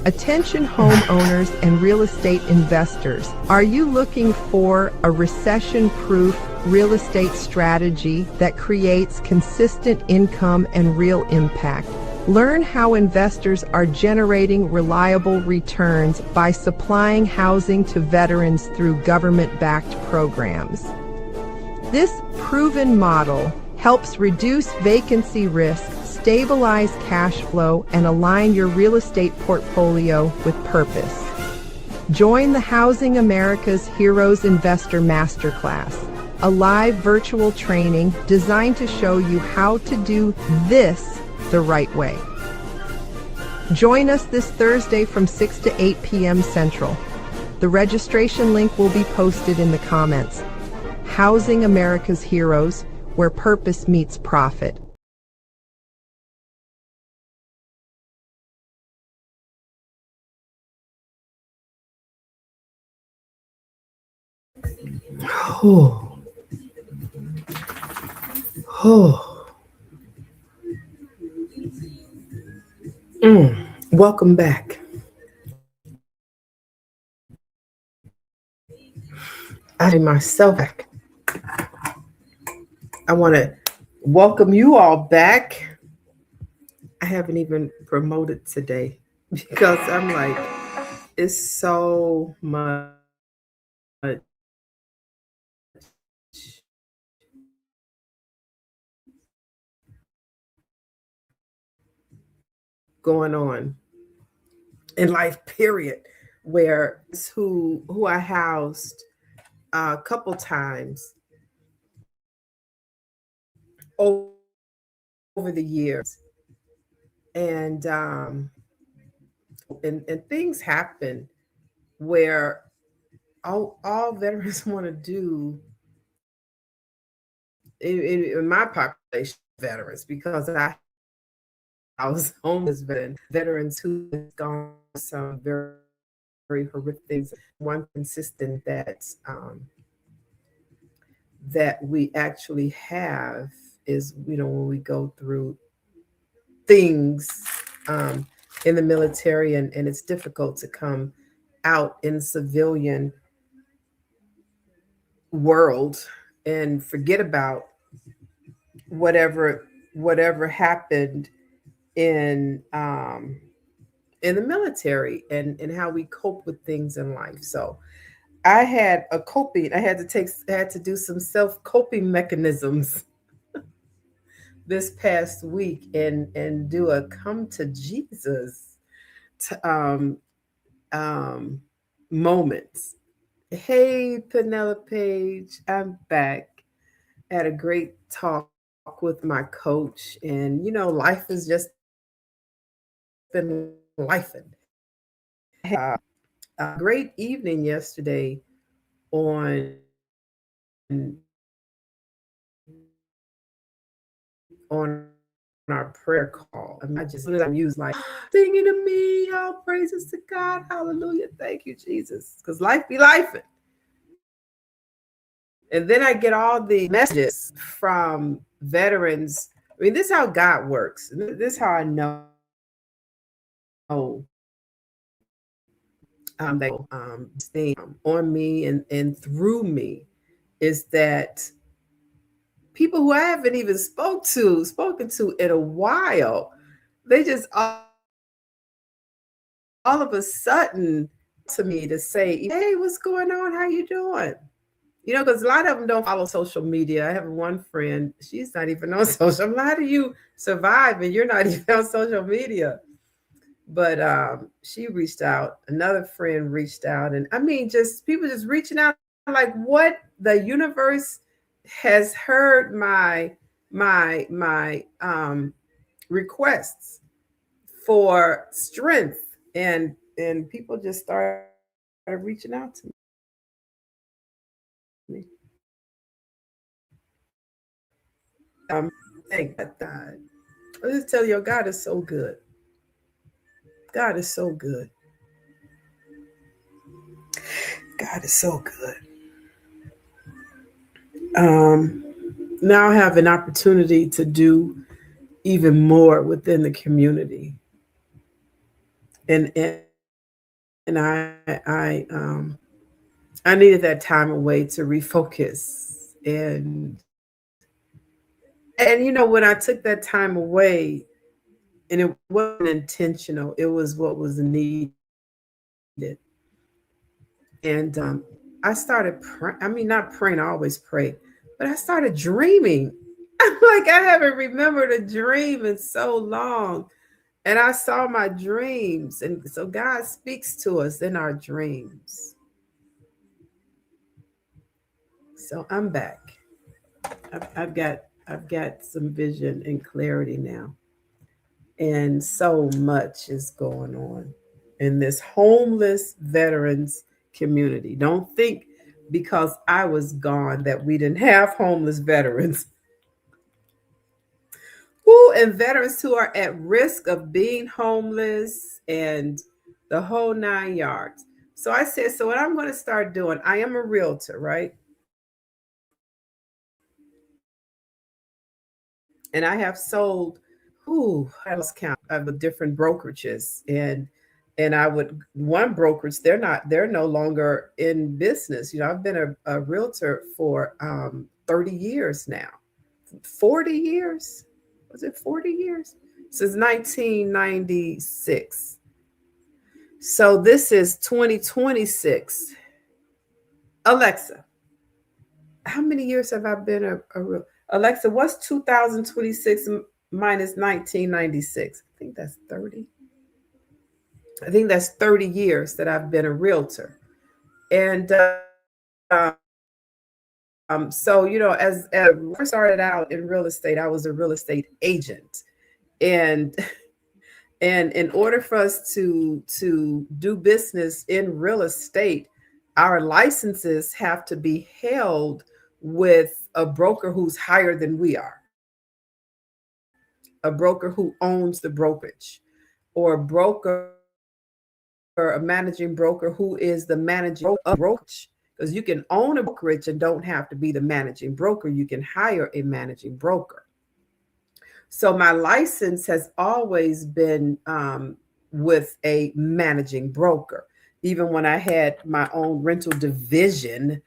Attention homeowners and real estate investors. Are you looking for a recession-proof real estate strategy that creates consistent income and real impact? Learn how investors are generating reliable returns by supplying housing to veterans through government-backed programs. This proven model helps reduce vacancy risk, stabilize cash flow, and align your real estate portfolio with purpose. Join the Housing America's Heroes Investor Masterclass, a live virtual training designed to show you how to do this the right way. Join us this Thursday from 6 to 8 p.m. Central. The registration link will be posted in the comments. Housing America's Heroes, where purpose meets profit. Oh. Welcome back. I myself back. I want to welcome you all back. I haven't even promoted today because I'm like, it's so much going on in life, period, where it's who I housed a couple times over the years, and things happen where all veterans want to do in my population, veterans, because I was homeless veterans who have gone through some very, very horrific things. One consistent that we actually have is, when we go through things in the military, and it's difficult to come out in civilian world and forget about whatever happened in the military, and how we cope with things in life. So I had to do some self-coping mechanisms this past week, and do a come to Jesus moments. Hey, Penelope Page, I'm back. Had a great talk with my coach, and life has just been lifing. Had a great evening yesterday on our prayer call. I'm used like singing to me, all praises to God, hallelujah, thank you, Jesus, because life be lifing. And then I get all the messages from veterans. I mean, this is how God works. This is how I know staying on me and through me is that people who I haven't even spoken to in a while, they just all of a sudden to me to say, hey, what's going on? How you doing? Because a lot of them don't follow social media. I have one friend, she's not even on social. How do you survive and you're not even on social media? But she reached out. Another friend reached out. And I mean, just people just reaching out, like, what? The universe has heard my requests for strength, and people just started reaching out to me. Thank God. I'll just tell you, God is so good. God is so good. God is so good. Now I have an opportunity to do even more within the community. And and I needed that time away to refocus. And when I took that time away, and it wasn't intentional, it was what was needed. And I started praying. I mean, not praying, I always pray, but I started dreaming. Like I haven't remembered a dream in so long. And I saw my dreams. And so God speaks to us in our dreams. So I'm back. I've got I've got some vision and clarity now. And so much is going on in this homeless veterans community. Don't think because I was gone that we didn't have homeless veterans who and veterans who are at risk of being homeless and the whole 9 yards. So I said, so what I'm going to start doing, I am a realtor, right? And I have sold, I lost count of the different brokerages, and I would one brokerage, they're no longer in business. I've been a realtor for 30 years now. 40 years. Was it 40 years? Since 1996. So this is 2026. Alexa, how many years have I been a real Alexa, what's 2026 minus 1996? I think that's 30 years that I've been a realtor. And so, as I started out in real estate, I was a real estate agent. And and in order for us to do business in real estate, our licenses have to be held with a broker who's higher than we are, a broker who owns the brokerage, or a managing broker who is the managing of brokerage. Because you can own a brokerage and don't have to be the managing broker. You can hire a managing broker. So my license has always been with a managing broker. Even when I had my own rental division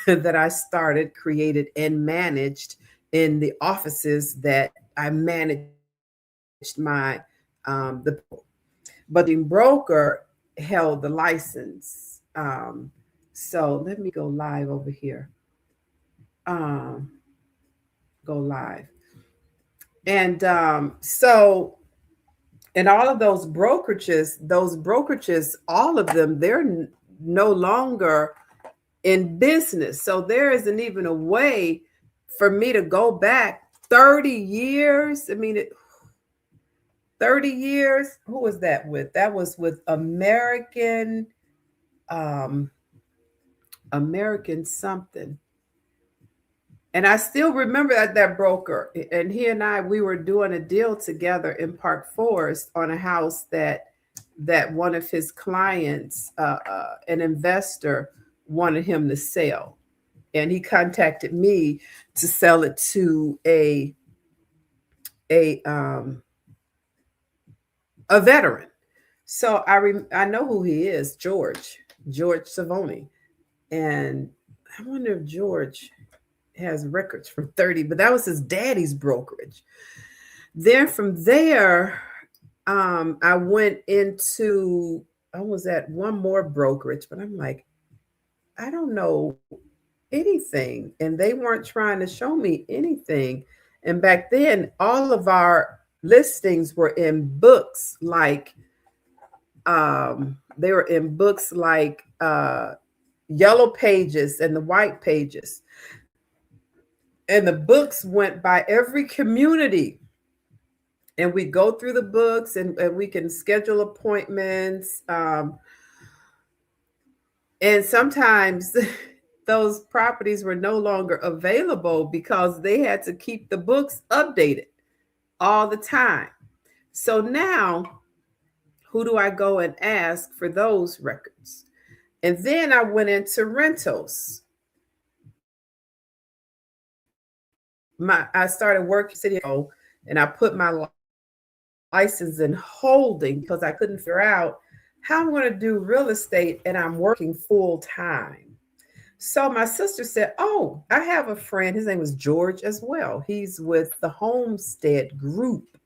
that I started, created, and managed in the offices that I managed the but the broker held the license. So let me go live over here. Um, go live. And and all of those brokerages, all of them, they're no longer in business. So there isn't even a way for me to go back 30 years. I mean, 30 years. Who was that with? That was with um, American something. And I still remember that broker, and he and we were doing a deal together in Park Forest on a house that one of his clients, an investor, wanted him to sell, and he contacted me to sell it to a um, a veteran. So I know who he is, George Savoni, and I wonder if George has records from 30, but that was his daddy's brokerage. Then from there, I went into, I was at one more brokerage, but I'm like, I don't know anything. And they weren't trying to show me anything. And back then, all of our listings were in books like, they were in books like yellow pages and the white pages. And the books went by every community, and we go through the books, and we can schedule appointments, and sometimes those properties were no longer available because they had to keep the books updated all the time. So now, who do I go and ask for those records? And then I went into rentals. I started working city, and I put my license in holding because I couldn't figure out how I'm going to do real estate and I'm working full time. So my sister said, "Oh, I have a friend. His name was George as well. He's with the Homestead Group.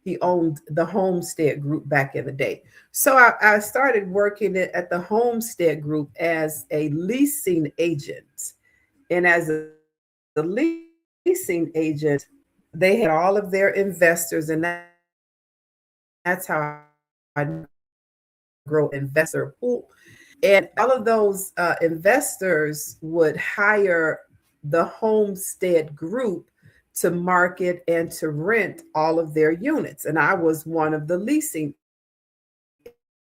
He owned the Homestead Group back in the day." So I started working at the Homestead Group as a leasing agent. And as a leasing agent, they had all of their investors, and that's how I grow investor pool. And all of those investors would hire the Homestead Group to market and to rent all of their units. And I was one of the leasing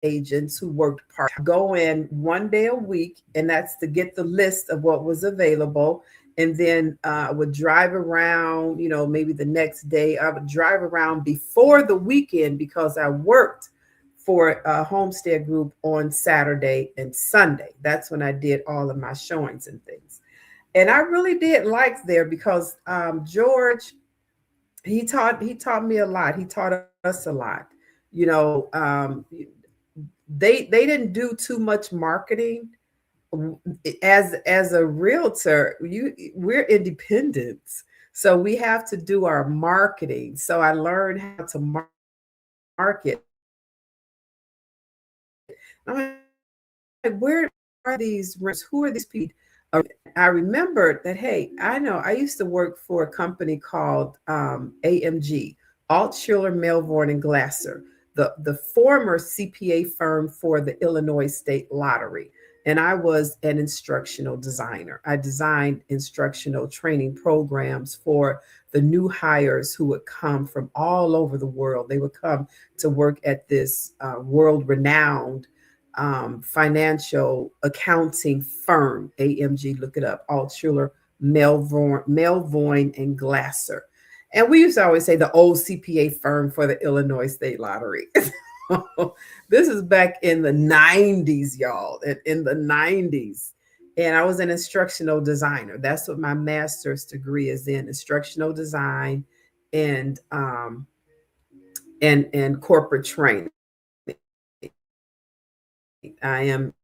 agents who worked part. Go in one day a week, and that's to get the list of what was available. And then I would drive around, maybe the next day. I would drive around before the weekend because I worked for a Homestead Group on Saturday and Sunday. That's when I did all of my showings and things. And I really did like there because George, he taught me a lot. He taught us a lot. You know, they didn't do too much marketing. As a realtor, we're independent, so we have to do our marketing. So I learned how to market. I'm like, where are these renters? Who are these people? I remembered that, hey, I know I used to work for a company called AMG, Altshuler, Melvoin, and Glasser, the former CPA firm for the Illinois State Lottery. And I was an instructional designer. I designed instructional training programs for the new hires who would come from all over the world. They would come to work at this world renowned financial accounting firm, AMG, look it up, Altshuler, Melvoin, and Glasser. And we used to always say the old CPA firm for the Illinois State Lottery. This is back in the 90s, y'all, in the 90s. And I was an instructional designer. That's what my master's degree is in, instructional design and and corporate training. I am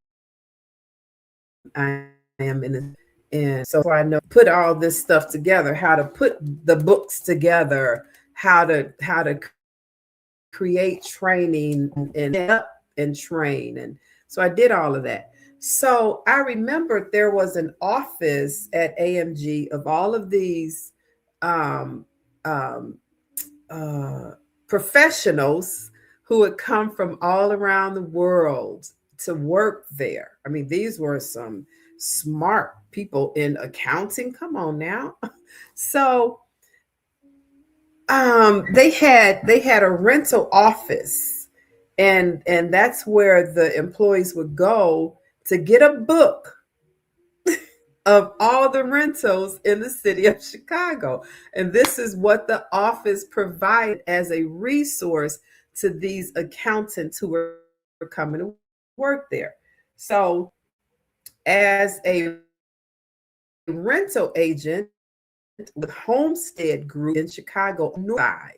and so I know put all this stuff together, how to put the books together, how to create training and train. And so I did all of that. So I remembered there was an office at AMG of all of these um, um, uh, professionals who would come from all around the world to work there. I mean, these were some smart people in accounting. Come on now. So they had a rental office, and that's where the employees would go to get a book of all the rentals in the city of Chicago. And this is what the office provided as a resource to these accountants who were coming to work there. So, as a rental agent with Homestead Group in Chicago on the north side,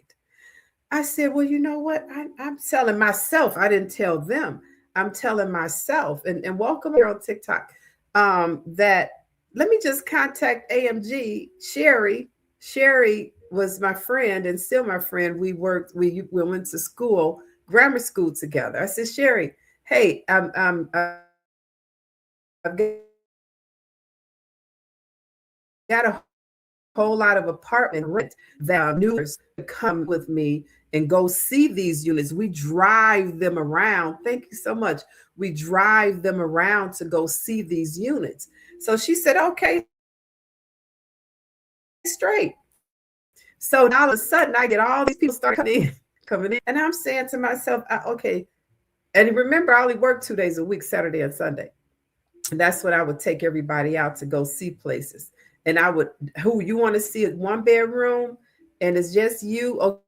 I said, well, you know what? I'm telling myself, I didn't tell them. I'm telling myself, and welcome here on TikTok, that let me just contact AMG. Sherry was my friend and still my friend. We went to school, grammar school together. I said, Sherry, hey, I've got a whole lot of apartment rent that new come with me and go see these units. We drive them around. Thank you so much. We drive them around to go see these units. So she said, okay, straight. So now all of a sudden I get all these people start coming in, and I'm saying to myself, okay. And remember, I only work 2 days a week, Saturday and Sunday. And that's when I would take everybody out to go see places. And I would, who you want to see it 1 bedroom and it's just you?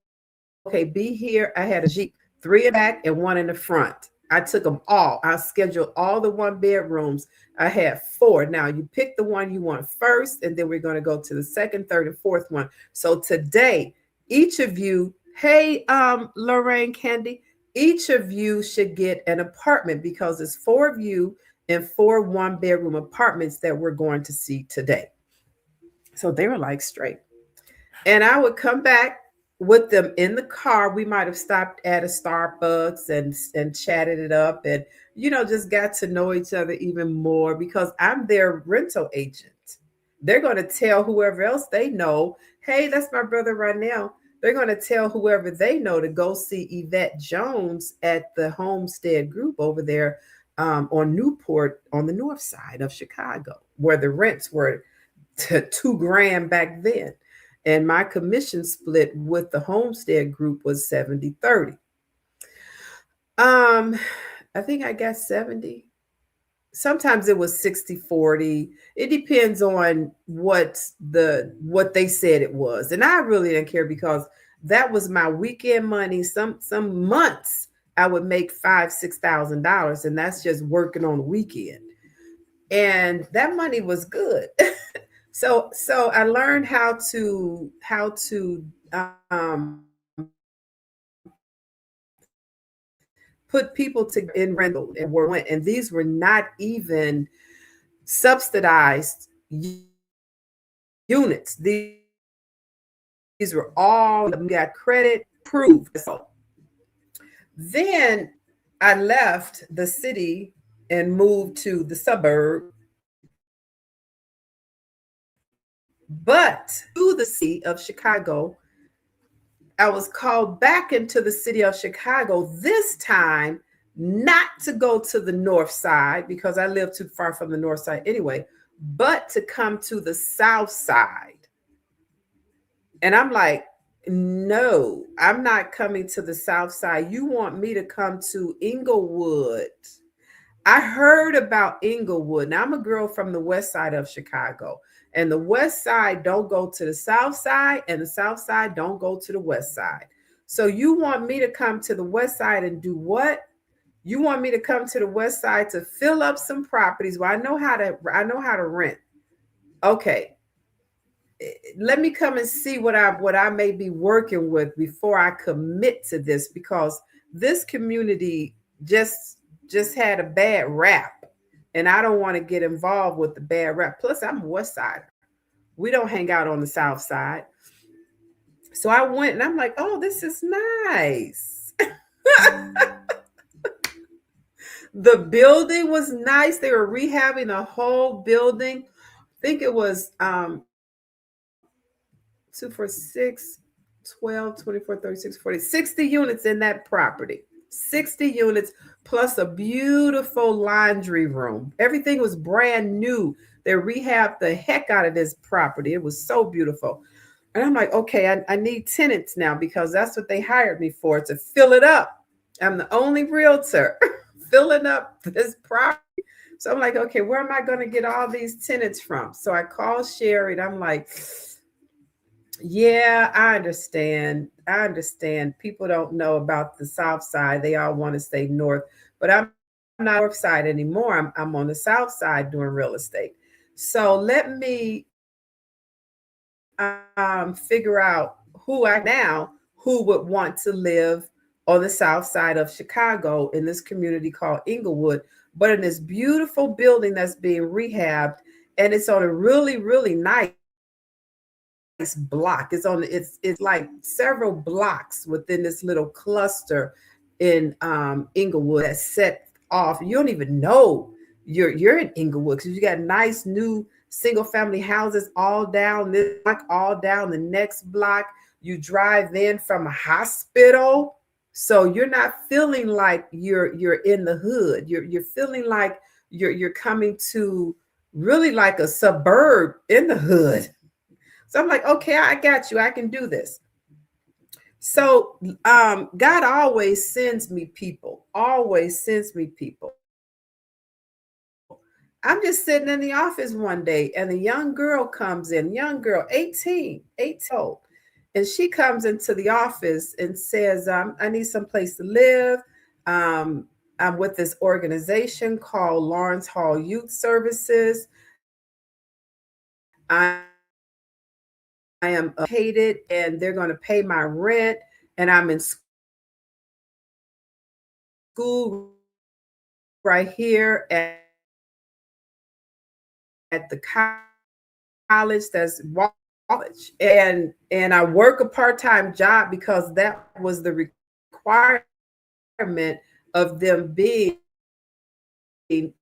Okay, be here. I had a Jeep, 3 in the back and 1 in the front. I took them all. I scheduled all the 1 bedrooms. I had 4. Now you pick the one you want first, and then we're going to go to the second, third, and fourth one. So today, each of you, hey, Lorraine Candy, each of you should get an apartment because it's 4 of you in 4 one-bedroom apartments that we're going to see today. So they were like, straight. And I would come back with them in the car. We might have stopped at a Starbucks and chatted it up and, just got to know each other even more because I'm their rental agent. They're going to tell whoever else they know, hey, that's my brother right now. They're going to tell whoever they know to go see Yvette Jones at the Homestead Group over there on Newport on the north side of Chicago, where the rents were to $2,000 back then. And my commission split with the Homestead Group was 70-30. I think I got 70. Sometimes it was 60-40. It depends on what they said it was. And I really didn't care because that was my weekend money. Some months I would make $5,000-$6,000, and that's just working on the weekend. And that money was good. So I learned how to put people to in rental and these were not even subsidized units. These were all got credit approved. So then I left the city and moved to the suburb, but to the city of Chicago. I was called back into the city of Chicago, this time not to go to the north side because I live too far from the north side anyway, but to come to the south side. And I'm like, no, I'm not coming to the south side. You want me to come to Inglewood. I heard about Inglewood. Now I'm a girl from the west side of Chicago. And the west side don't go to the south side, and the south side don't go to the west side. So you want me to come to the west side and do what? You want me to come to the west side to fill up some properties. Well, I know how to rent. Okay. Let me come and see what I may be working with before I commit to this, because this community just had a bad rap. And I don't want to get involved with the bad rap. Plus, I'm a west sider. We don't hang out on the south side. So I went and I'm like, oh, this is nice. The building was nice. They were rehabbing the whole building. I think it was 2 for 6, 12, 24, 36, 40, 60 units in that property. 60 units plus a beautiful laundry room. Everything was brand new. They rehabbed the heck out of this property. It was so beautiful. And I'm like, okay, I need tenants now because that's what they hired me for, to fill it up. I'm the only realtor filling up this property. So I'm like, okay, where am I going to get all these tenants from? So I called Sherry and I'm like, yeah, I understand. People don't know about the south side. They all want to stay north, but I'm not north side anymore. I'm on the south side doing real estate. So let me figure out who would want to live on the south side of Chicago in this community called Inglewood, but in this beautiful building that's being rehabbed, and it's on a really, really nice block. It's like several blocks within this little cluster in Inglewood that's set off. You don't even know you're in Inglewood because you got nice new single family houses all down this block, all down the next block. You drive in from a hospital, so you're not feeling like you're in the hood. You're feeling like you're coming to really like a suburb in the hood. So I'm like, okay, I got you. I can do this. So God always sends me people, always sends me people. I'm just sitting in the office one day and a young girl comes in, young girl, 18 old. And she comes into the office and says, I need some place to live. I'm with this organization called Lawrence Hall Youth Services. I am hated and they're going to pay my rent and I'm in school right here at the college that's college, and I work a part-time job because that was the requirement of them being in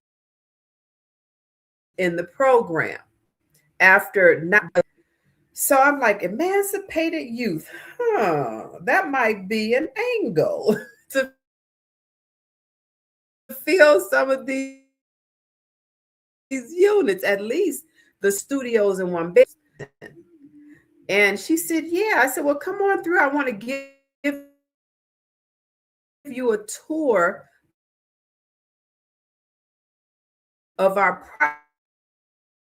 the program after not. So I'm like, emancipated youth, that might be an angle to fill some of these units, at least the studios in one bed. And she said, yeah. I said, well, come on through. I want to give you a tour of our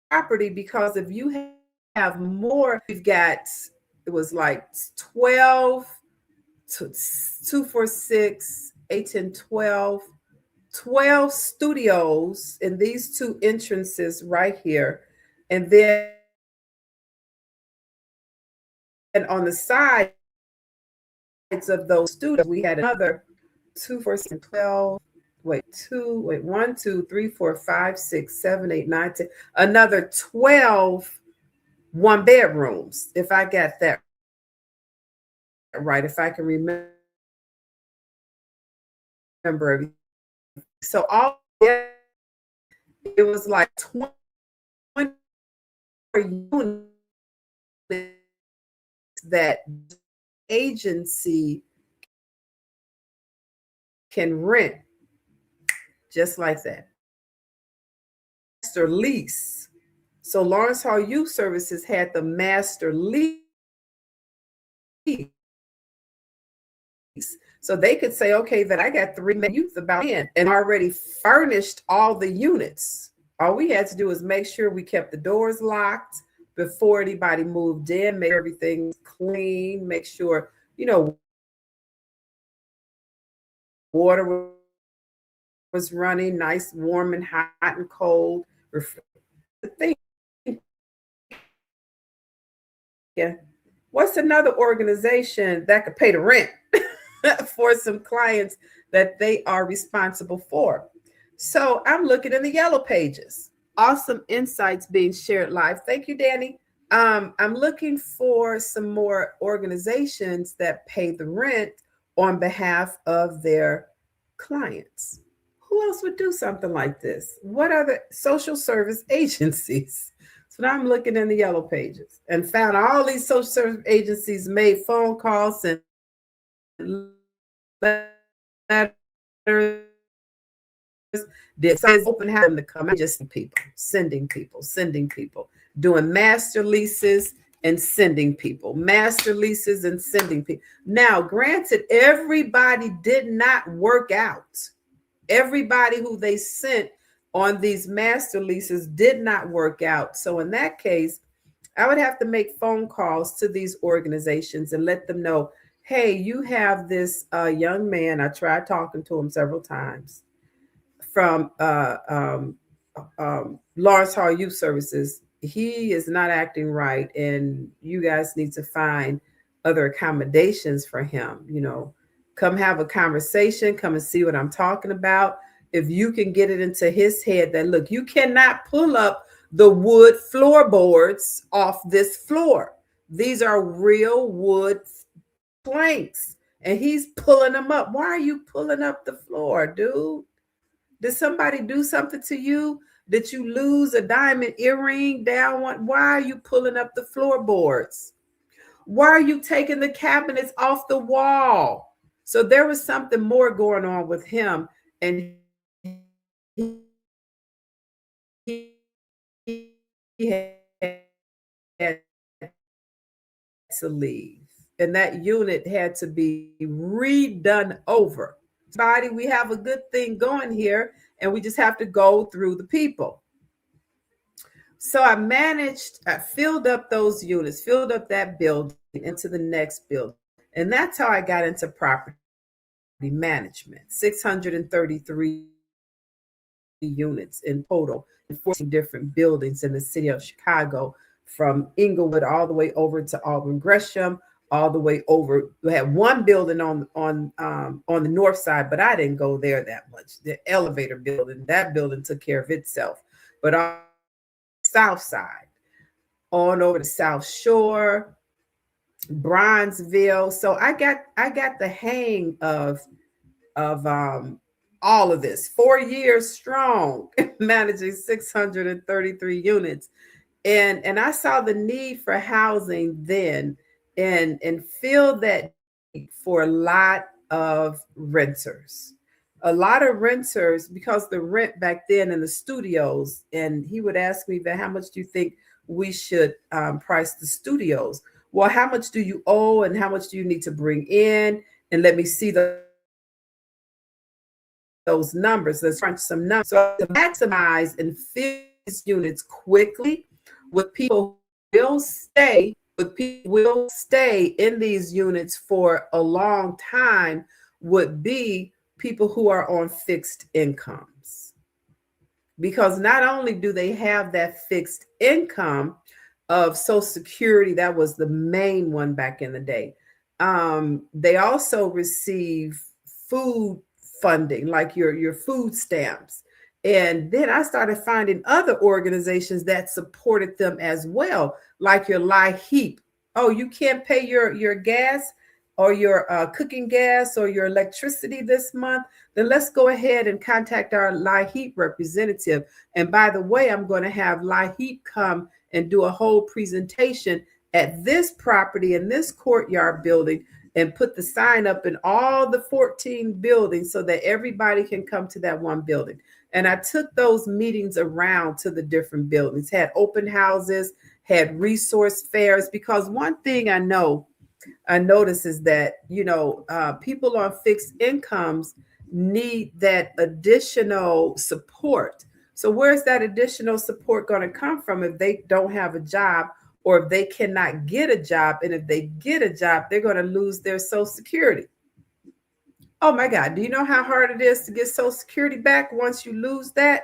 property, because if you have more, we've got, it was like 12, 2, 4, 6, 8, 10, 12, 12 studios in these two entrances right here. And then on the sides of those studios, we had another 2, 4, 6, 12. Wait, 1, 2, 3, 4, 5, 6, 7, 8, 9, 10. Another 12 one bedrooms, if I got that right, if I can remember everything. So all it was like 20 units that agency can rent just like that. Master lease. So Lawrence Hall Youth Services had the master lease. So they could say, okay, that I got 3 youth about in and already furnished all the units. All we had to do was make sure we kept the doors locked before anybody moved in, make everything clean, make sure, water was running nice, warm and hot and cold. The thing, yeah. What's another organization that could pay the rent for some clients that they are responsible for? So I'm looking in the yellow pages. Awesome insights being shared live. Thank you, Danny. I'm looking for some more organizations that pay the rent on behalf of their clients. Who else would do something like this? What other social service agencies? So now I'm looking in the yellow pages and found all these social service agencies made phone calls and letters. Did open house to come, just sending people, doing master leases and sending people, master leases and sending people. Now, granted, everybody did not work out. Everybody who they sent on these master leases did not work out. So in that case, I would have to make phone calls to these organizations and let them know, hey, you have this young man. I tried talking to him several times from Lawrence Hall Youth Services. He is not acting right, and you guys need to find other accommodations for him. Come have a conversation, come and see what I'm talking about. If you can get it into his head that, look, you cannot pull up the wood floorboards off this floor. These are real wood planks, and he's pulling them up. Why are you pulling up the floor, dude? Did somebody do something to you? Did you lose a diamond earring down one? Why are you pulling up the floorboards? Why are you taking the cabinets off the wall? So there was something more going on with him, and he had to leave. And that unit had to be redone over. We have a good thing going here, and we just have to go through the people. So I filled up those units, filled up that building into the next building. And that's how I got into property management. 633 units in total, in 14 different buildings in the city of Chicago, from Inglewood all the way over to Auburn Gresham, all the way over. We had one building on the north side, but I didn't go there that much. The elevator building, that building took care of itself. But on the south side, on over the South Shore, Bronzeville. So I got the hang of all of this. 4 years strong, managing 633 units. And I saw the need for housing then, and feel that need for a lot of renters. A lot of renters, because the rent back then in the studios, and he would ask me that, how much do you think we should price the studios? Well, how much do you owe and how much do you need to bring in? And let me see those numbers. Let's crunch some numbers. So to maximize and fill these units quickly with people who will stay in these units for a long time would be people who are on fixed incomes. Because not only do they have that fixed income of Social Security, that was the main one back in the day. They also receive food funding, like your food stamps. And then I started finding other organizations that supported them as well, like your LIHEAP. Oh, you can't pay your gas or your cooking gas or your electricity this month? Then let's go ahead and contact our LIHEAP representative. And by the way, I'm going to have LIHEAP come and do a whole presentation at this property in this courtyard building, and put the sign up in all the 14 buildings so that everybody can come to that one building. And I took those meetings around to the different buildings, had open houses, had resource fairs, because one thing I notice is that, people on fixed incomes need that additional support. So where's that additional support going to come from if they don't have a job, or if they cannot get a job? And if they get a job, they're going to lose their Social Security. Oh my God, do you know how hard it is to get Social Security back once you lose that?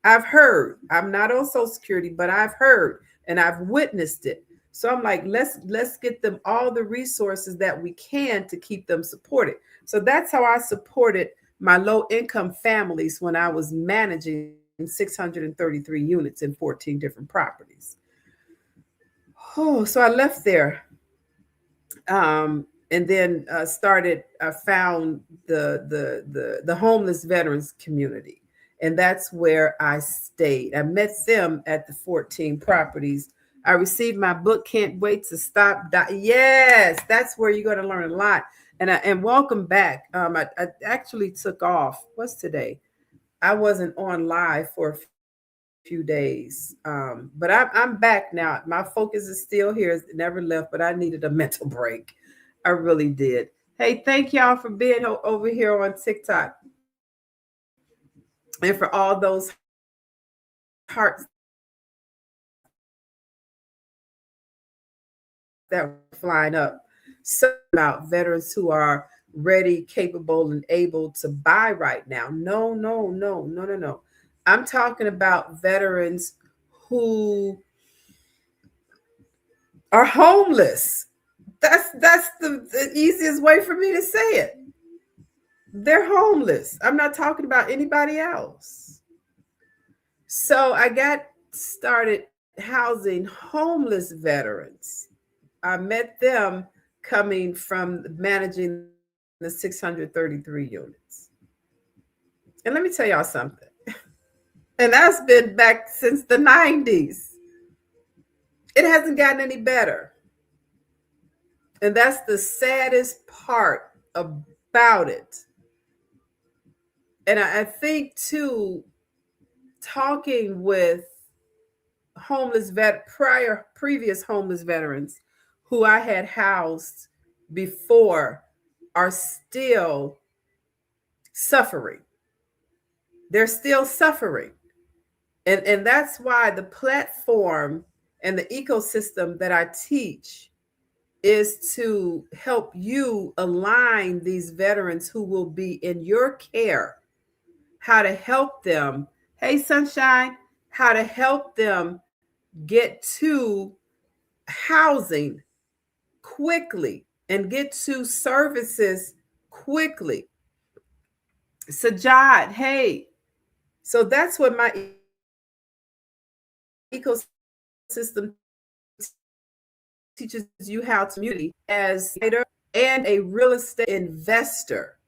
I've heard. I'm not on Social Security, but I've heard and I've witnessed it. So I'm like, let's get them all the resources that we can to keep them supported. So that's how I supported my low income families when I was managing 633 units in 14 different properties. Oh, so I left there, and then found the homeless veterans community, and that's where I stayed. I met them at the 14 properties. I received my book, Can't Wait to Stop. Yes, that's where you're going to learn a lot. And welcome back. I actually took off. What's today? I wasn't on live for a few days, but I'm back now. My focus is still here. It never left, but I needed a mental break. I really did. Hey, thank y'all for being over here on TikTok, and for all those hearts that were flying up. So about veterans who are ready, capable, and able to buy right now. No. I'm talking about veterans who are homeless. That's the easiest way for me to say it. They're homeless. I'm not talking about anybody else. So I got started housing homeless veterans. I met them coming from managing the 633 units. And let me tell y'all something. And that's been back since the 90s. It hasn't gotten any better. And that's the saddest part about it. And I think too, talking with previous homeless veterans who I had housed before are still suffering. They're still suffering. And that's why the platform and the ecosystem that I teach is to help you align these veterans who will be in your care, how to help them. Hey, Sunshine, how to help them get to housing quickly and get to services quickly. Sajad, hey, so that's what my ecosystem teaches you how to community as a writer and a real estate investor.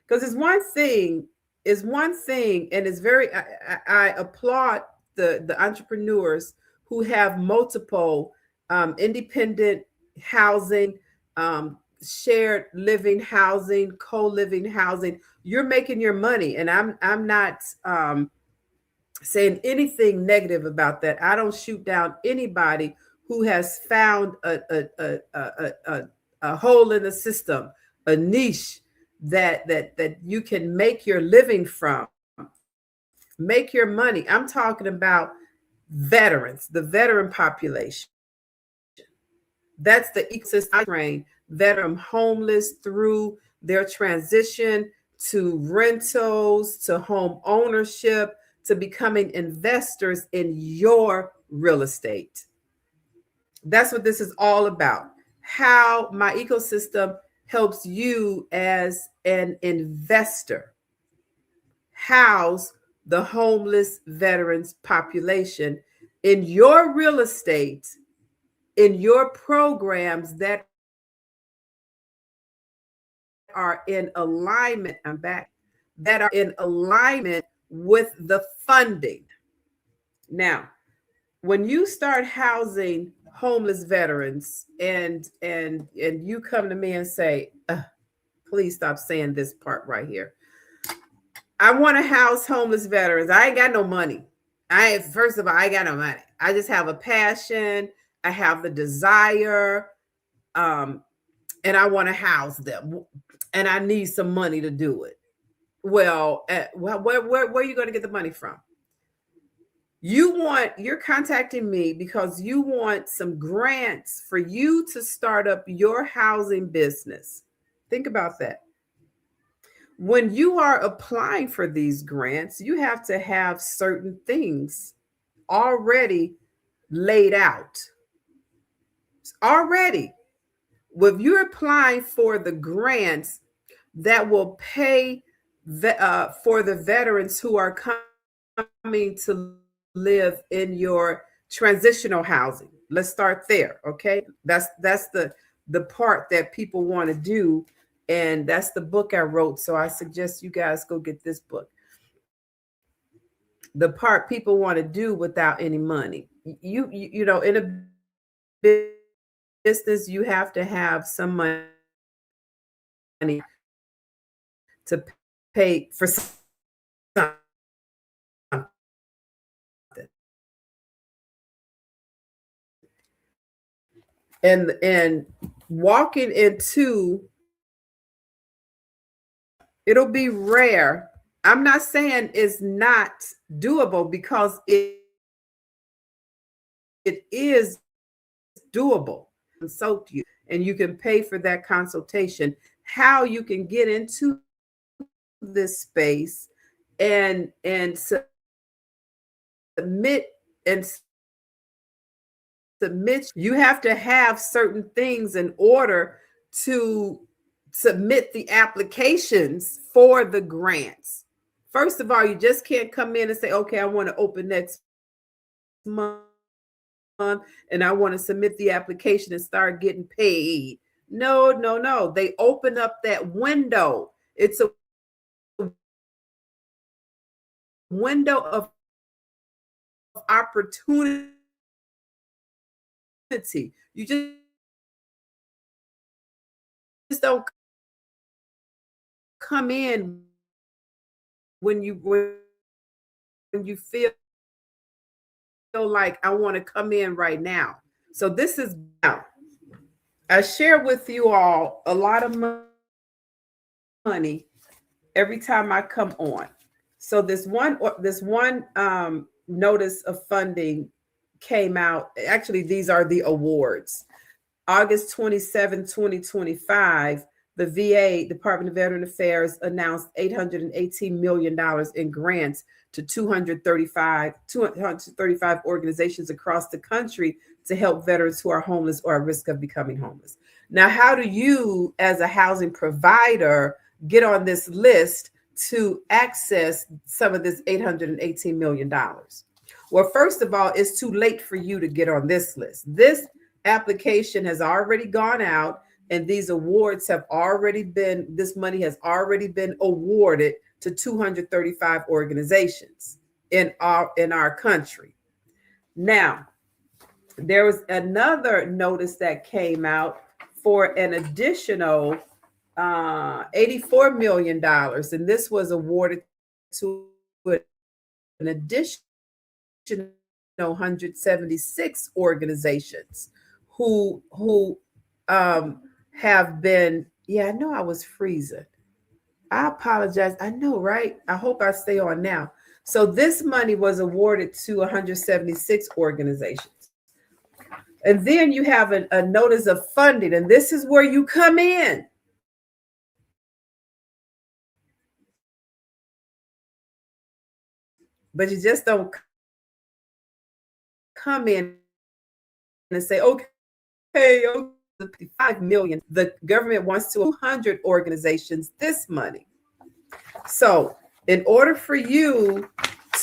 Because it's one thing, and it's very, I applaud the entrepreneurs who have multiple independent housing, shared living housing, co-living housing. You're making your money, and I'm not saying anything negative about that. I don't shoot down anybody who has found a hole in the system, a niche that you can make your living from, make your money. I'm talking about veterans, the veteran population. That's the ecosystem I train veteran homeless through their transition to rentals, to home ownership, to becoming investors in your real estate. That's what this is all about. How my ecosystem helps you as an investor house the homeless veterans population in your real estate, in your programs that are in alignment. I'm back. That are in alignment with the funding. Now, when you start housing homeless veterans and you come to me and say, please stop saying this part right here. I want to house homeless veterans. I ain't got no money. First of all, I ain't got no money. I just have a passion. I have the desire, and I want to house them, and I need some money to do it. Well, where are you going to get the money from? You're contacting me because you want some grants for you to start up your housing business. Think about that. When you are applying for these grants, you have to have certain things already laid out. Already. If you're applying for the grants that will pay for the veterans who are coming to live in your transitional housing. Let's start there, okay? That's the part that people want to do, and that's the book I wrote. So I suggest you guys go get this book. The part people want to do without any money. You know, in a business, you have to have some money to pay for something. And walking into, it'll be rare. I'm not saying it's not doable, because it is doable. Consult you, and you can pay for that consultation. How you can get into this space and submit you have to have certain things in order to submit the applications for the grants. First of all, you just can't come in and say, okay, I want to open next month and I want to submit the application and start getting paid. No. They open up that window. It's a window of opportunity. You just don't come in when you feel like I want to come in right now. So this is now. I share with you all a lot of money every time I come on. So this one notice of funding came out. Actually, these are the awards. August 27, 2025, the VA, Department of Veteran Affairs, announced $818 million in grants to 235 organizations across the country to help veterans who are homeless or at risk of becoming homeless. Now, how do you, as a housing provider, get on this list to access some of this $818 million? Well, first of all, it's too late for you to get on this list. This application has already gone out, and these awards have already been, this money has already been awarded to 235 organizations in our country. Now, there was another notice that came out for an additional $84 million, and this was awarded to an additional 176 organizations who have been, yeah, I know I was freezing. I apologize. I know, right? I hope I stay on now. So this money was awarded to 176 organizations. And then you have a notice of funding, and this is where you come in. But you just don't come in and say, okay, 5 million. The government wants to 200 organizations this money. So in order for you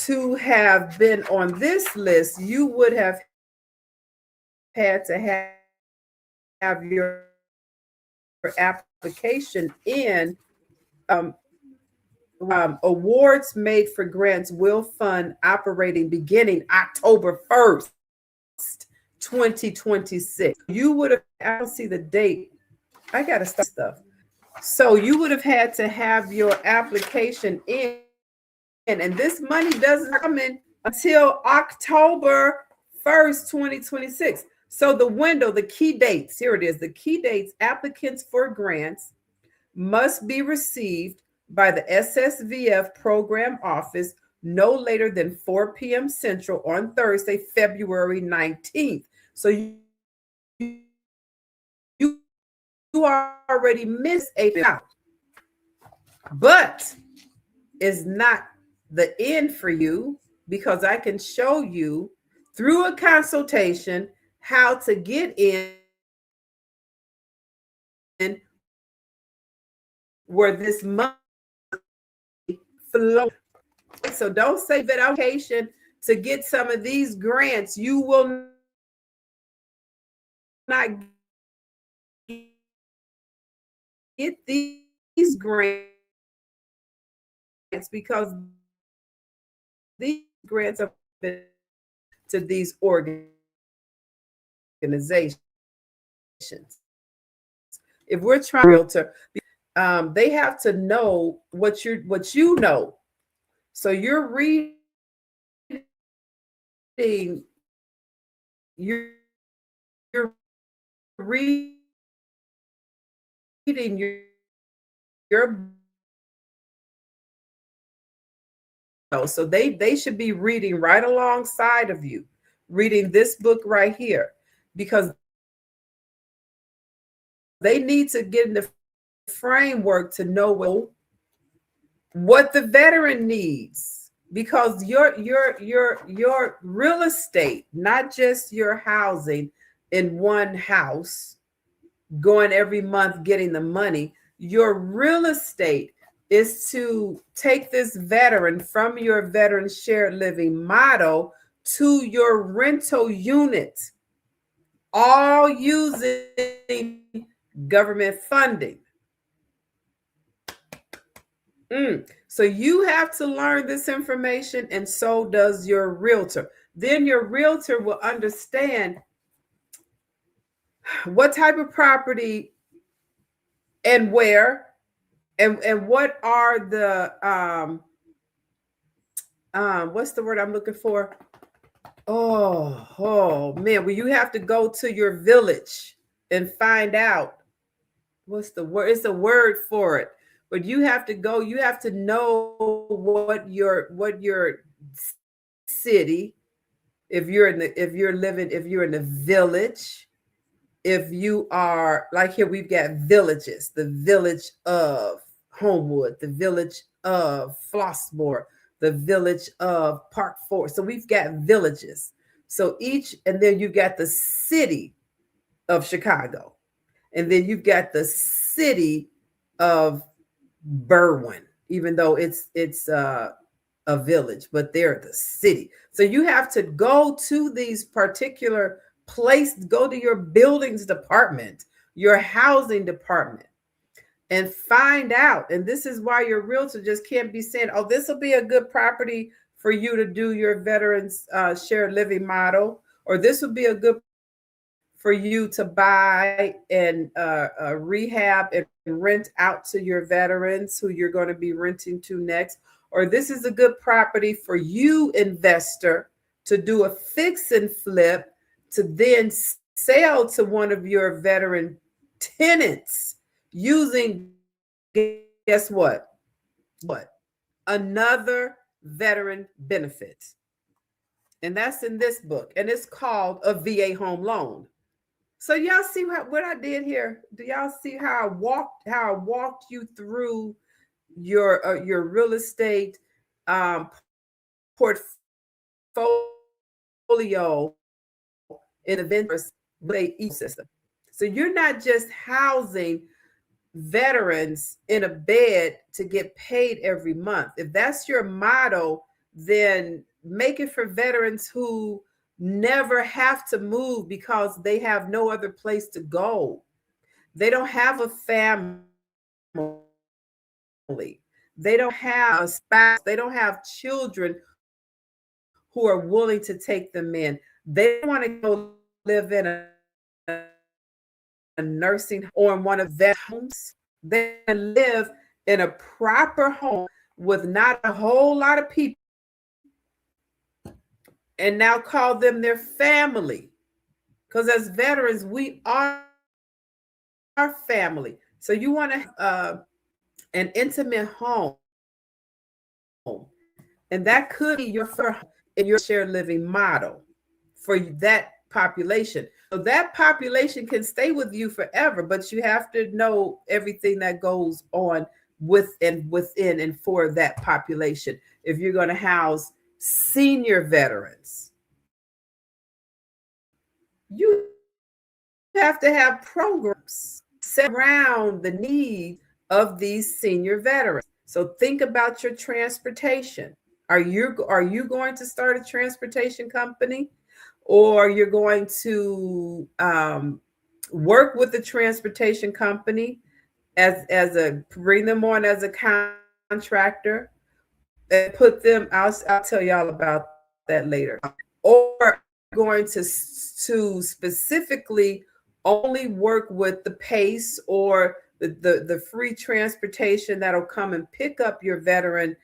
to have been on this list, you would have had to have your application in. Awards made for grants will fund operating beginning October 1st, 2026. You would have, I don't see the date. I got to start stuff. So you would have had to have your application in, and this money doesn't come in until October 1st, 2026. So the window, the key dates, here it is. The key dates: applicants for grants must be received by the SSVF program office no later than 4 p.m. Central on Thursday, February 19th. So you already missed $8, but it's not the end for you, because I can show you through a consultation how to get in where this money flows. So don't say that application to get some of these grants. You will not get these grants because these grants are to these organizations. If we're trying to realtor, they have to know what you know. So you're reading you're reading your so they should be reading right alongside of you, reading this book right here, because they need to get in the framework to know what the veteran needs, because your real estate, not just your housing in one house, going every month getting the money. Your real estate is to take this veteran from your veteran shared living model to your rental unit, all using government funding. So you have to learn this information, and so does your realtor. Then your realtor will understand what type of property and where, and what are the what's the word I'm looking for? Oh man, well, you have to go to your village and find out what's the word. It's a word for it, but you have to go. You have to know what your city, if you're in the village, if you are like here, we've got villages: the village of Homewood, the village of Flossmoor, the village of Park Forest. So we've got villages. So each, and then you got the city of Chicago. And then you've got the city of Berwyn, even though it's a village, but they're the city. So you have to go to these particular places, go to your buildings department, your housing department, and find out. And this is why your realtor just can't be saying, oh, this will be a good property for you to do your veterans shared living model, or this would be a good for you to buy and rehab and rent out to your veterans who you're going to be renting to next. Or this is a good property for you, investor, to do a fix and flip to then sell to one of your veteran tenants using, guess what? What? Another veteran benefit. And that's in this book. And it's called a VA home loan. So y'all see what I did here? Do y'all see how I walked you through your real estate portfolio in a VetMentors ecosystem? So you're not just housing veterans in a bed to get paid every month. If that's your motto, then make it for veterans who never have to move because they have no other place to go. They don't have a family. They don't have a spouse. They don't have children who are willing to take them in. They want to go live in a nursing home or in one of their homes. They live in a proper home with not a whole lot of people and now call them their family. Because as veterans, we are our family. So you want to an intimate home, and that could be your first home in your shared living model for that population. So that population can stay with you forever, but you have to know everything that goes on within and for that population. If you're going to house senior veterans, you have to have programs set around the needs of these senior veterans. So think about your transportation. Are you going to start a transportation company, or you're going to work with the transportation company as a bring them on as a contractor and put them? I'll tell y'all about that later. Or going to specifically only work with the PACE or the free transportation that'll come and pick up your veteran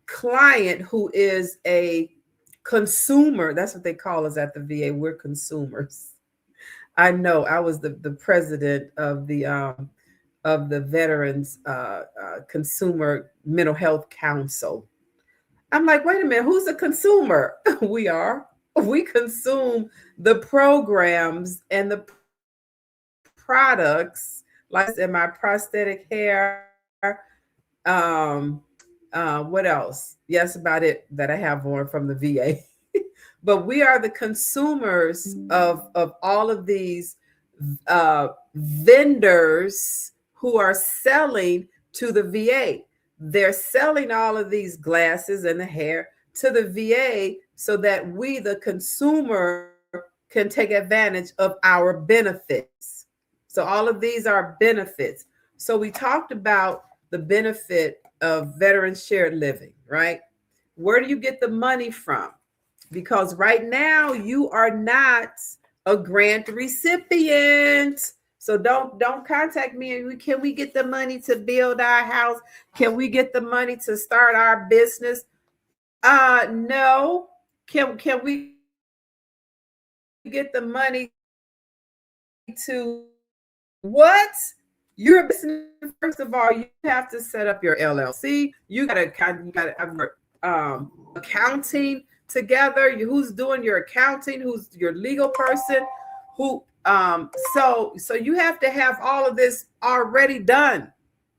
client who is a consumer. That's what they call us at the VA. We're consumers. I know I was the president of the Veterans Consumer Mental Health Council. I'm like, wait a minute, who's a consumer? We are. We consume the programs and the products, like in my prosthetic hair. What else? Yes, about it that I have on from the VA. But we are the consumers of all of these vendors who are selling to the VA. They're selling all of these glasses and the hair to the VA so that we, the consumer, can take advantage of our benefits. So all of these are benefits. So we talked about the benefit of veteran shared living, right? Where do you get the money from? Because right now you are not a grant recipient. So don't contact me and can we get the money to build our house? Can we get the money to start our business? No. Can we get the money to what? You're a business. First of all, you have to set up your LLC. You gotta have your accounting together. Who's doing your accounting? Who's your legal person? Who so you have to have all of this already done.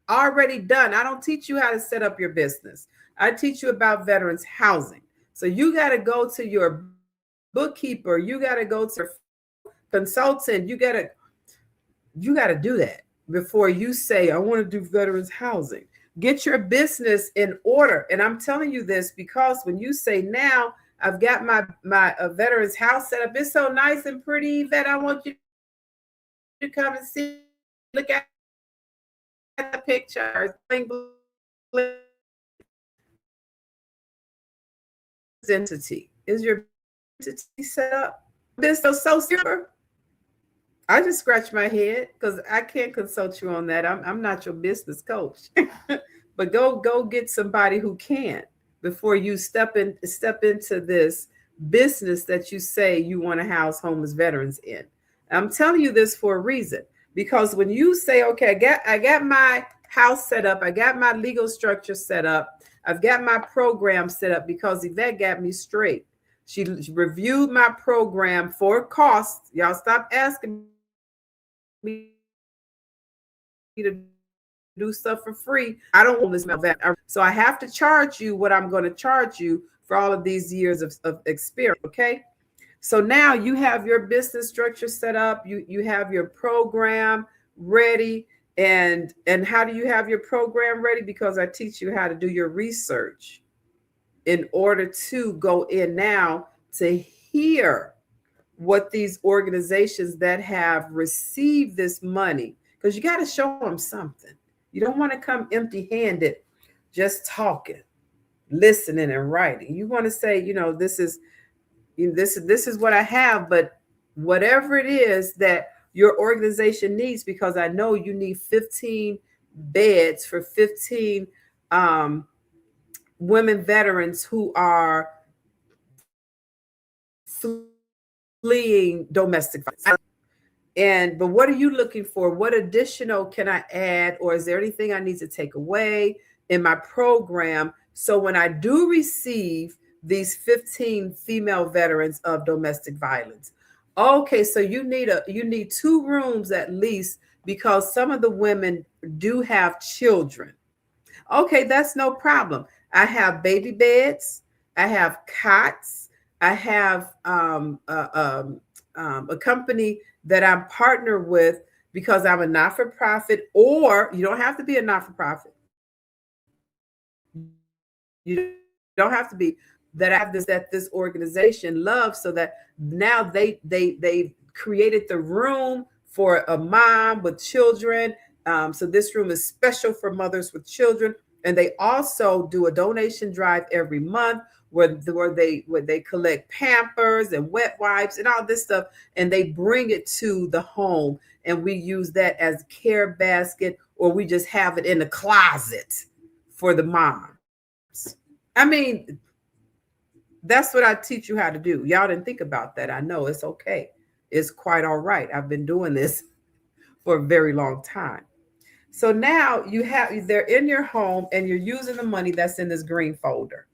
Already done. I don't teach you how to set up your business. I teach you about veterans housing. So you got to go to your bookkeeper. You got to go to your consultant. You got to You got to do that before you say, I want to do veterans housing. Get your business in order. And I'm telling you this because when you say, now I've got my veterans house set up, it's so nice and pretty that I want you to come and see, look at the pictures, entity. Is your entity set up? Business so super. I just scratch my head because I can't consult you on that. I'm not your business coach. But go get somebody who can before you step into this business that you say you want to house homeless veterans in. I'm telling you this for a reason, because when you say, okay, I got my house set up, I got my legal structure set up, I've got my program set up, because Yvette got me straight. She reviewed my program for cost. Y'all stop asking me to do stuff for free. I don't want this vet. So I have to charge you what I'm going to charge you for all of these years of experience. Okay. So now you have your business structure set up. You have your program ready. And how do you have your program ready? Because I teach you how to do your research in order to go in now to hear what these organizations that have received this money, because you got to show them something. You don't want to come empty-handed, just talking, listening, and writing. You want to say, this is what I have, but whatever it is that your organization needs, because I know you need 15 beds for 15 women veterans who are fleeing domestic violence. But what are you looking for? What additional can I add? Or is there anything I need to take away in my program? So when I do receive these 15 female veterans of domestic violence, okay, so you need 2 rooms at least, because some of the women do have children. Okay, that's no problem. I have baby beds, I have cots, I have a company that I'm partnered with, because I'm a not-for-profit, or you don't have to be a not-for-profit. You don't have to be, that I have this, that this organization loves, so that now they created the room for a mom with children. So this room is special for mothers with children. And they also do a donation drive every month where they collect Pampers and wet wipes and all this stuff, and they bring it to the home, and we use that as a care basket, or we just have it in the closet for the moms. I mean, that's what I teach you how to do. Y'all didn't think about that. I know, it's okay. It's quite all right. I've been doing this for a very long time. So now they're in your home, and you're using the money that's in this green folder.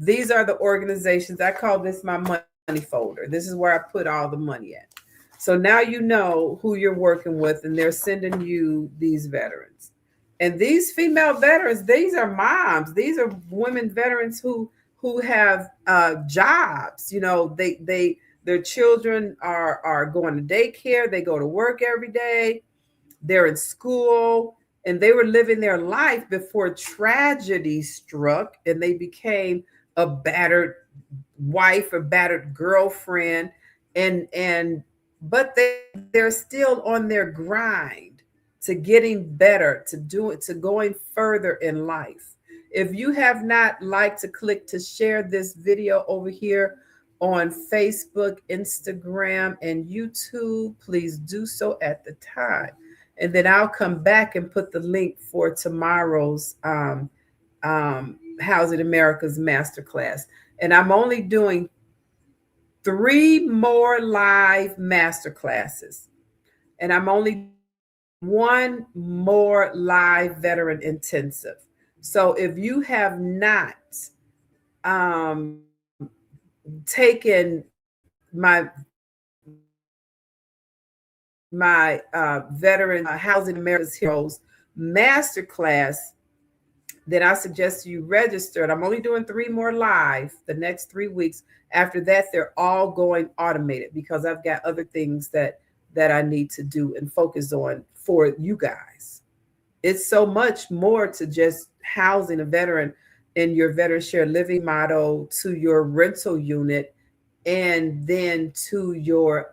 These are the organizations. I call this my money folder. This is where I put all the money at. So now you know who you're working with, and they're sending you these veterans. And these female veterans, these are moms. These are women veterans who have jobs. Their children are going to daycare. They go to work every day. They're in school, and they were living their life before tragedy struck, and they became a battered wife or battered girlfriend, but they're still on their grind to getting better, to going further in life. If you have not liked to click to share this video over here on Facebook, Instagram, and YouTube, please do so at the time. And then I'll come back and put the link for tomorrow's Housing America's Masterclass. And I'm only doing 3 more live masterclasses. And I'm only 1 more live veteran intensive. So if you have not taken my veteran Housing America's Heroes Masterclass, then I suggest you register. And I'm only doing 3 more live the next 3 weeks. After that, they're all going automated, because I've got other things that that I need to do and focus on for you guys. It's so much more to just housing a veteran in your veteran shared living model, to your rental unit, and then to your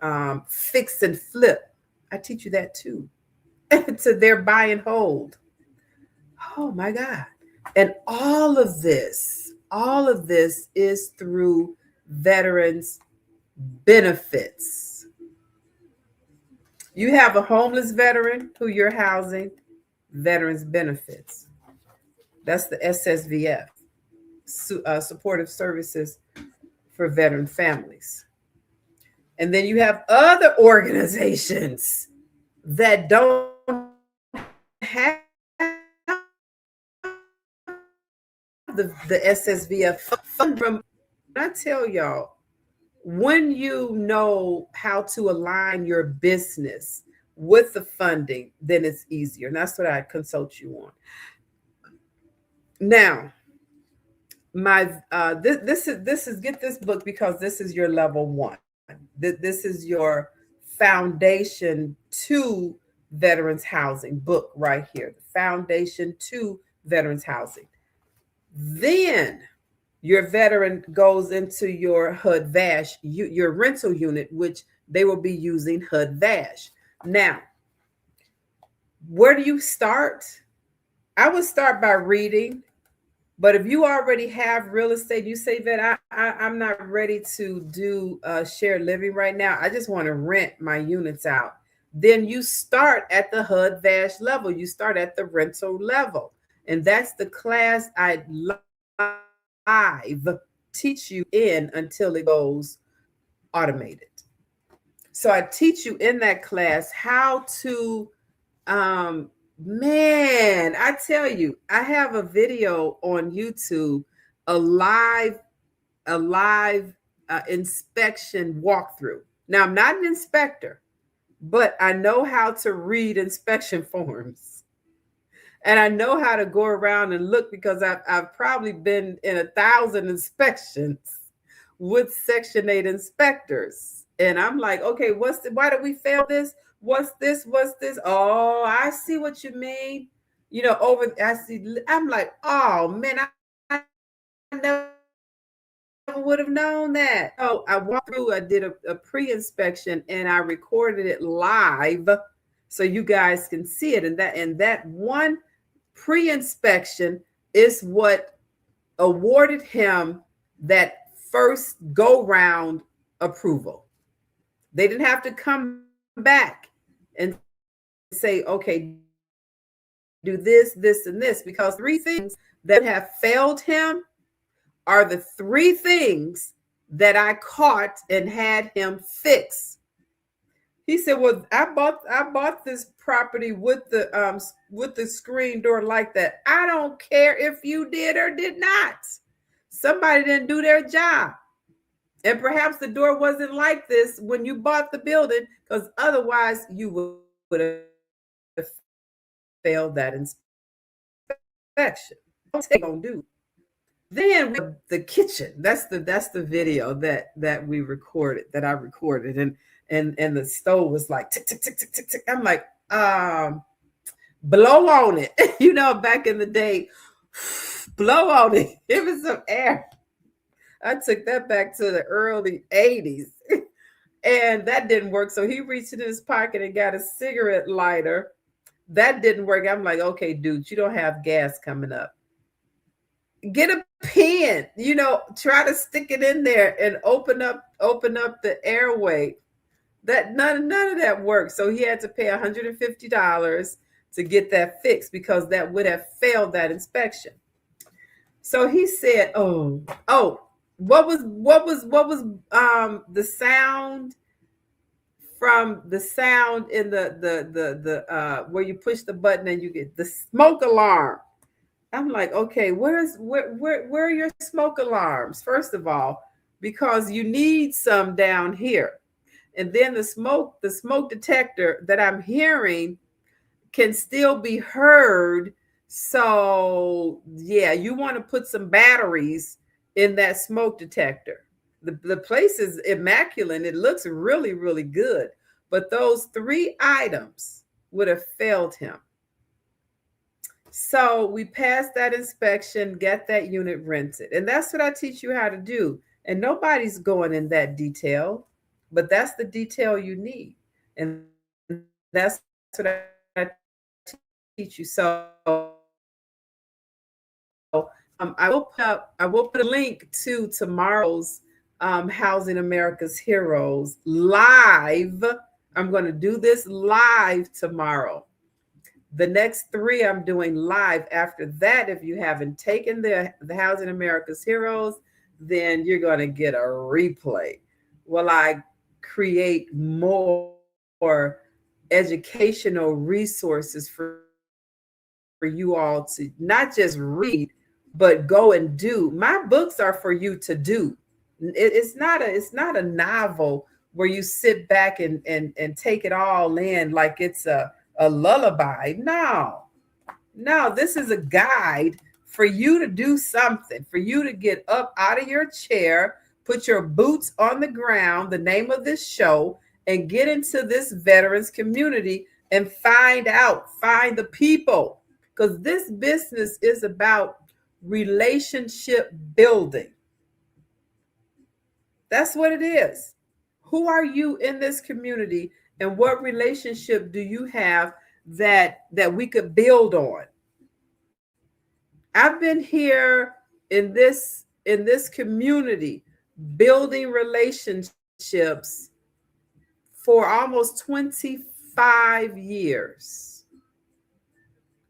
fix and flip. I teach you that too. To their buy and hold. Oh my God. And all of this is through veterans benefits. You have a homeless veteran who you're housing, veterans benefits. That's the SSVF, supportive services for veteran families. And then you have other organizations that don't have the SSVF fund from. I tell y'all, when you know how to align your business with the funding, then it's easier. And that's what I consult you on. Now, my this is get this book, because this is your level one. This is your foundation to veterans housing book right here. The foundation to veterans housing. Then your veteran goes into your HUD VASH, your rental unit, which they will be using HUD VASH. Now, where do you start? I would start by reading. But if you already have real estate, you say that I'm not ready to do shared living right now. I just want to rent my units out. Then you start at the HUD VASH level. You start at the rental level. And that's the class I live teach you in until it goes automated. So I teach you in that class how to, man, I tell you, I have a video on YouTube, a live inspection walkthrough. Now, I'm not an inspector, but I know how to read inspection forms. And I know how to go around and look, because I've probably been in 1,000 inspections with Section 8 inspectors. And I'm like, okay, why did we fail this? What's this? Oh, I see what you mean. I'm like, oh man, I never would have known that. Oh, I walked through, I did a pre-inspection, and I recorded it live so you guys can see it. And that one pre-inspection is what awarded him that first go-round approval. They didn't have to come back and say, okay, do this, this, and this, because 3 things that have failed him are the 3 things that I caught and had him fix. He said, well, I bought this property with the screen door like that. I don't care if you did or did not. Somebody didn't do their job. And perhaps the door wasn't like this when you bought the building, because otherwise you would have failed that inspection. What they gonna do? Then the kitchen. That's the video that we recorded, that I recorded, and the stove was like tick tick tick tick tick tick. I'm like, blow on it. Back in the day, blow on it. Give it some air. I took that back to the early 80s. And that didn't work. So he reached in his pocket and got a cigarette lighter. That didn't work. I'm like, okay, dude, you don't have gas coming up. Get a pen, try to stick it in there and open up the airway. That none of that worked. So he had to pay $150 to get that fixed, because that would have failed that inspection. So he said, oh, what was the sound from the sound in the where you push the button and you get the smoke alarm. I'm like, okay, where are your smoke alarms? First of all, because you need some down here. And then the smoke detector that I'm hearing can still be heard. So yeah, you want to put some batteries in that smoke detector. The place is immaculate. It looks really, really good. but those 3 items would have failed him. So we pass that inspection, get that unit rented. And that's what I teach you how to do. And nobody's going in that detail, but that's the detail you need. And that's what I teach you. So I will put a link to tomorrow's Housing America's Heroes live. I'm going to do this live tomorrow. The next 3 I'm doing live. After that, if you haven't taken the Housing America's Heroes, then you're going to get a replay. Well, I create more educational resources for you all to not just read, but go and do. My books are for you to do. It's not a novel where you sit back and take it all in like it's a lullaby. No, this is a guide for you to do something, for you to get up out of your chair, put your boots on the ground, the name of this show, and get into this veterans community and find the people. Because this business is about relationship building. That's what it is. Who are you in this community, and what relationship do you have that we could build on? I've been here in this community building relationships for almost 25 years.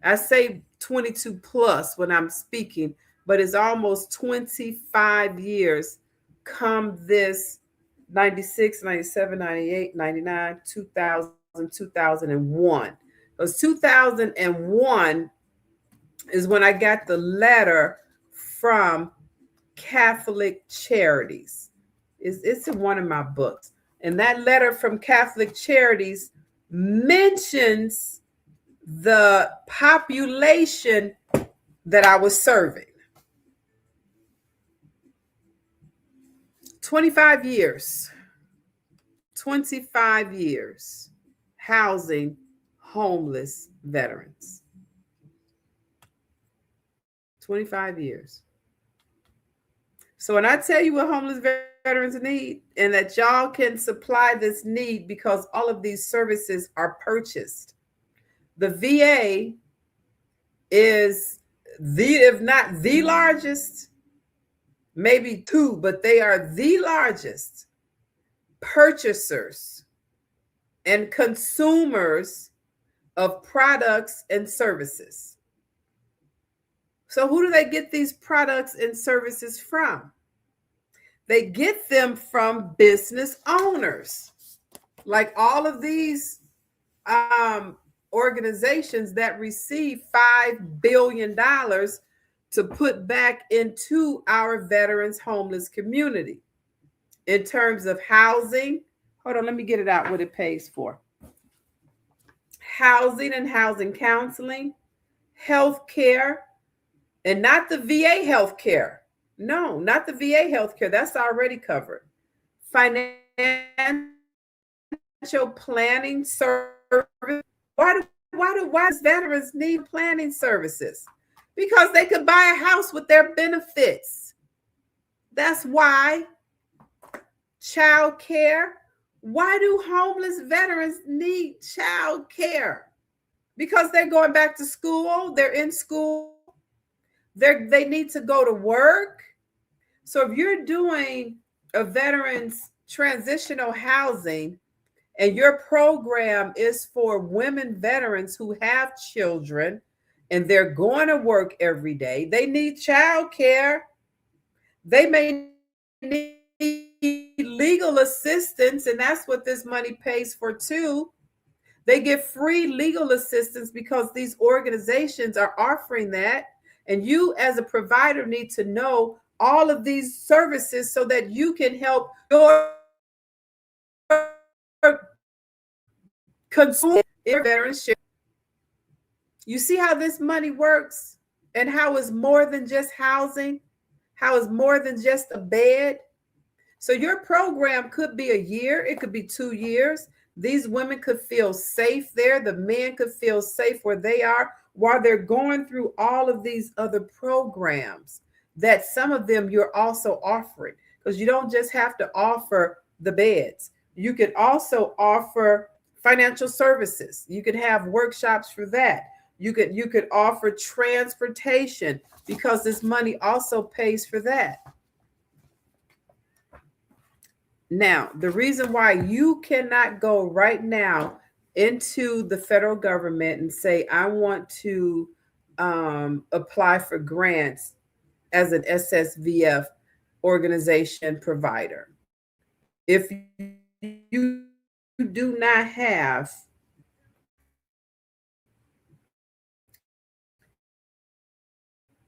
I say 22 plus when I'm speaking, but it's almost 25 years come this 96, 97, 98, 99, 2000, 2001. Because 2001 is when I got the letter from Catholic Charities. It's in one of my books. And that letter from Catholic Charities mentions the population that I was serving. 25 years housing homeless veterans. 25 years. So when I tell you what homeless veterans need, and that y'all can supply this need because all of these services are purchased. The VA is if not the largest, maybe 2, but they are the largest purchasers and consumers of products and services. So who do they get these products and services from? They get them from business owners, like all of these organizations that receive $5 billion to put back into our veterans homeless community in terms of housing. Hold on, let me get it out what it pays for. Housing and housing counseling, health care, and not the VA health care. No, not the VA health care. That's already covered. Financial planning service. Why does veterans need planning services? Because they could buy a house with their benefits. That's why. Child care. Why do homeless veterans need child care? Because they're going back to school. They're in school. They need to go to work. So if you're doing a veterans transitional housing and your program is for women veterans who have children and they're going to work every day, they need child care. They may need legal assistance, and that's what this money pays for too. They get free legal assistance because these organizations are offering that. And you as a provider need to know all of these services so that you can help your consumer veterans share. You see how this money works and how it's more than just housing, how it's more than just a bed. So your program could be a year, it could be 2 years. These women could feel safe there. The men could feel safe where they are while they're going through all of these other programs that some of them you're also offering. Because you don't just have to offer the beds, you could also offer financial services. You could have workshops for that. You could offer transportation because this money also pays for that. Now, the reason why you cannot go right now into the federal government and say, I want to apply for grants as an SSVF organization provider. If you do not have,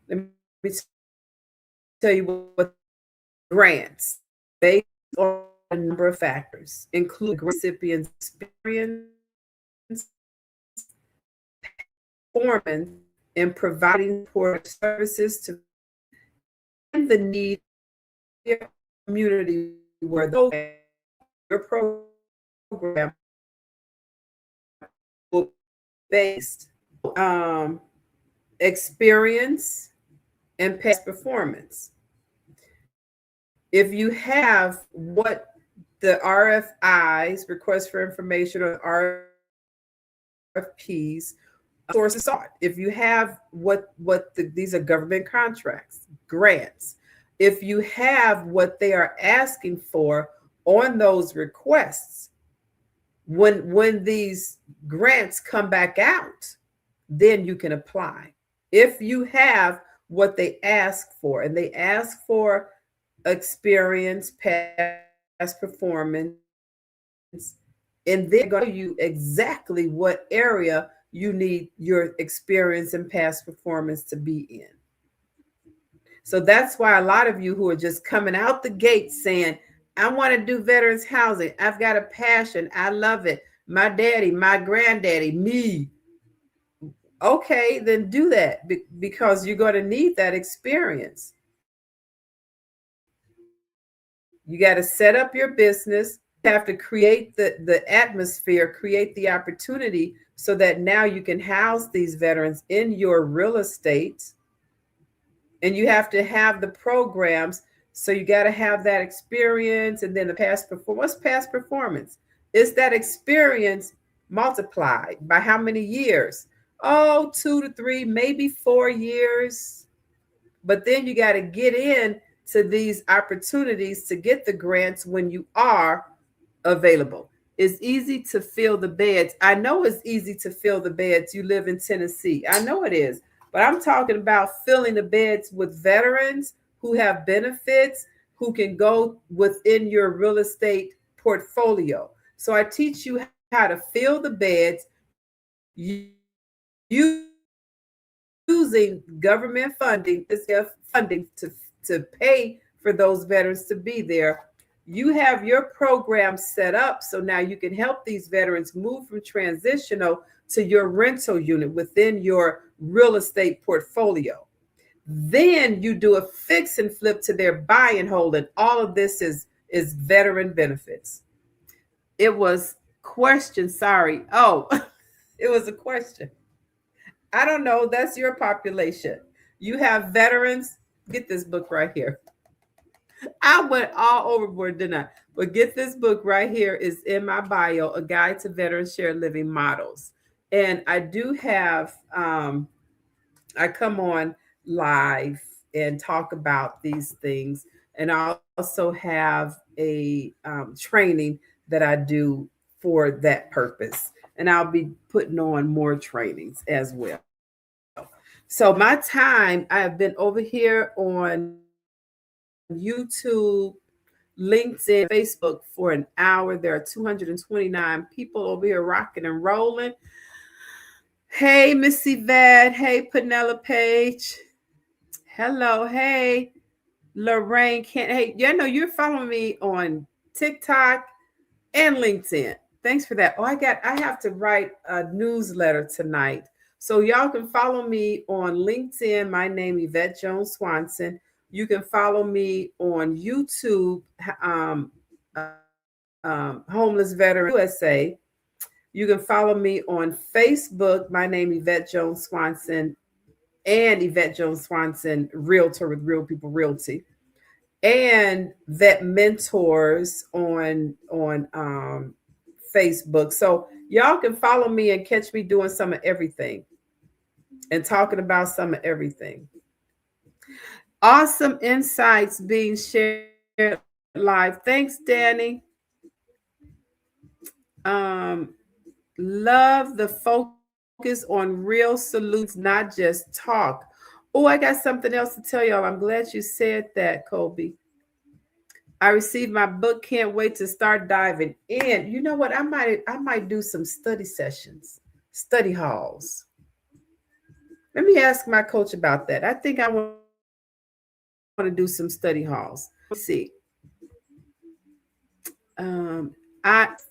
let me tell you what grants based on a number of factors, include recipient's experience, performance in providing support services to and the need of your community where your program will be based. Experience and past performance. If you have what the RFIs, request for information, or RFPs, sources sought. If you have these are government contracts, grants. If you have what they are asking for on those requests, when these grants come back out, then you can apply. If you have what they ask for, and they ask for experience, past performance, and they're going to tell you exactly what area you need your experience and past performance to be in. So that's why a lot of you who are just coming out the gate saying, I want to do veterans housing. I've got a passion. I love it. My daddy, my granddaddy, me. Okay, then do that because you're going to need that experience. You got to set up your business, you have to create the atmosphere, create the opportunity so that now you can house these veterans in your real estate. And you have to have the programs. So you got to have that experience, and then the past performance. What's past performance? Is that experience multiplied by how many years? Oh, 2 to 3, maybe 4 years. But then you got to get in to these opportunities to get the grants when you are available. It's easy to fill the beds. I know it's easy to fill the beds. You live in Tennessee. I know it is. But I'm talking about filling the beds with veterans who have benefits, who can go within your real estate portfolio. So I teach you how to fill the beds using government funding, to pay for those veterans to be there. You have your program set up so now you can help these veterans move from transitional to your rental unit within your real estate portfolio. Then you do a fix and flip to their buy and hold, and all of this is veteran benefits. It was question, sorry. Oh, it was a question. I don't know. That's your population. You have veterans. Get this book right here. I went all overboard, didn't I? But get this book right here. Is in my bio, A Guide to Veteran Shared Living Models. And I do have, I come on live and talk about these things. And I also have a training that I do for that purpose. And I'll be putting on more trainings as well. So my time, I have been over here on YouTube, LinkedIn, Facebook for an hour. There are 229 people over here rocking and rolling. Hey, Missy Vad. Hey, Penelope Page. Hello. Hey, Lorraine. Hey, yeah, no, you're following me on TikTok and LinkedIn. Thanks for that. Oh, I have to write a newsletter tonight. So y'all can follow me on LinkedIn. My name is Yvette Jones Swanson. You can follow me on YouTube. Homeless Veteran USA. You can follow me on Facebook. My name Yvette Jones Swanson, and Yvette Jones Swanson, Realtor with Real People Realty, and VetMentors on Facebook. So y'all can follow me and catch me doing some of everything and talking about some of everything. Awesome insights being shared live. Thanks, Danny. Um, Love the focus on real solutions, not just talk. Oh, I got something else to tell y'all. I'm glad you said that, Kobe. I received my book. Can't wait to start diving in. You know what? I might do some study sessions, study halls. Let me ask my coach about that. I think I want to do some study halls. Let's see.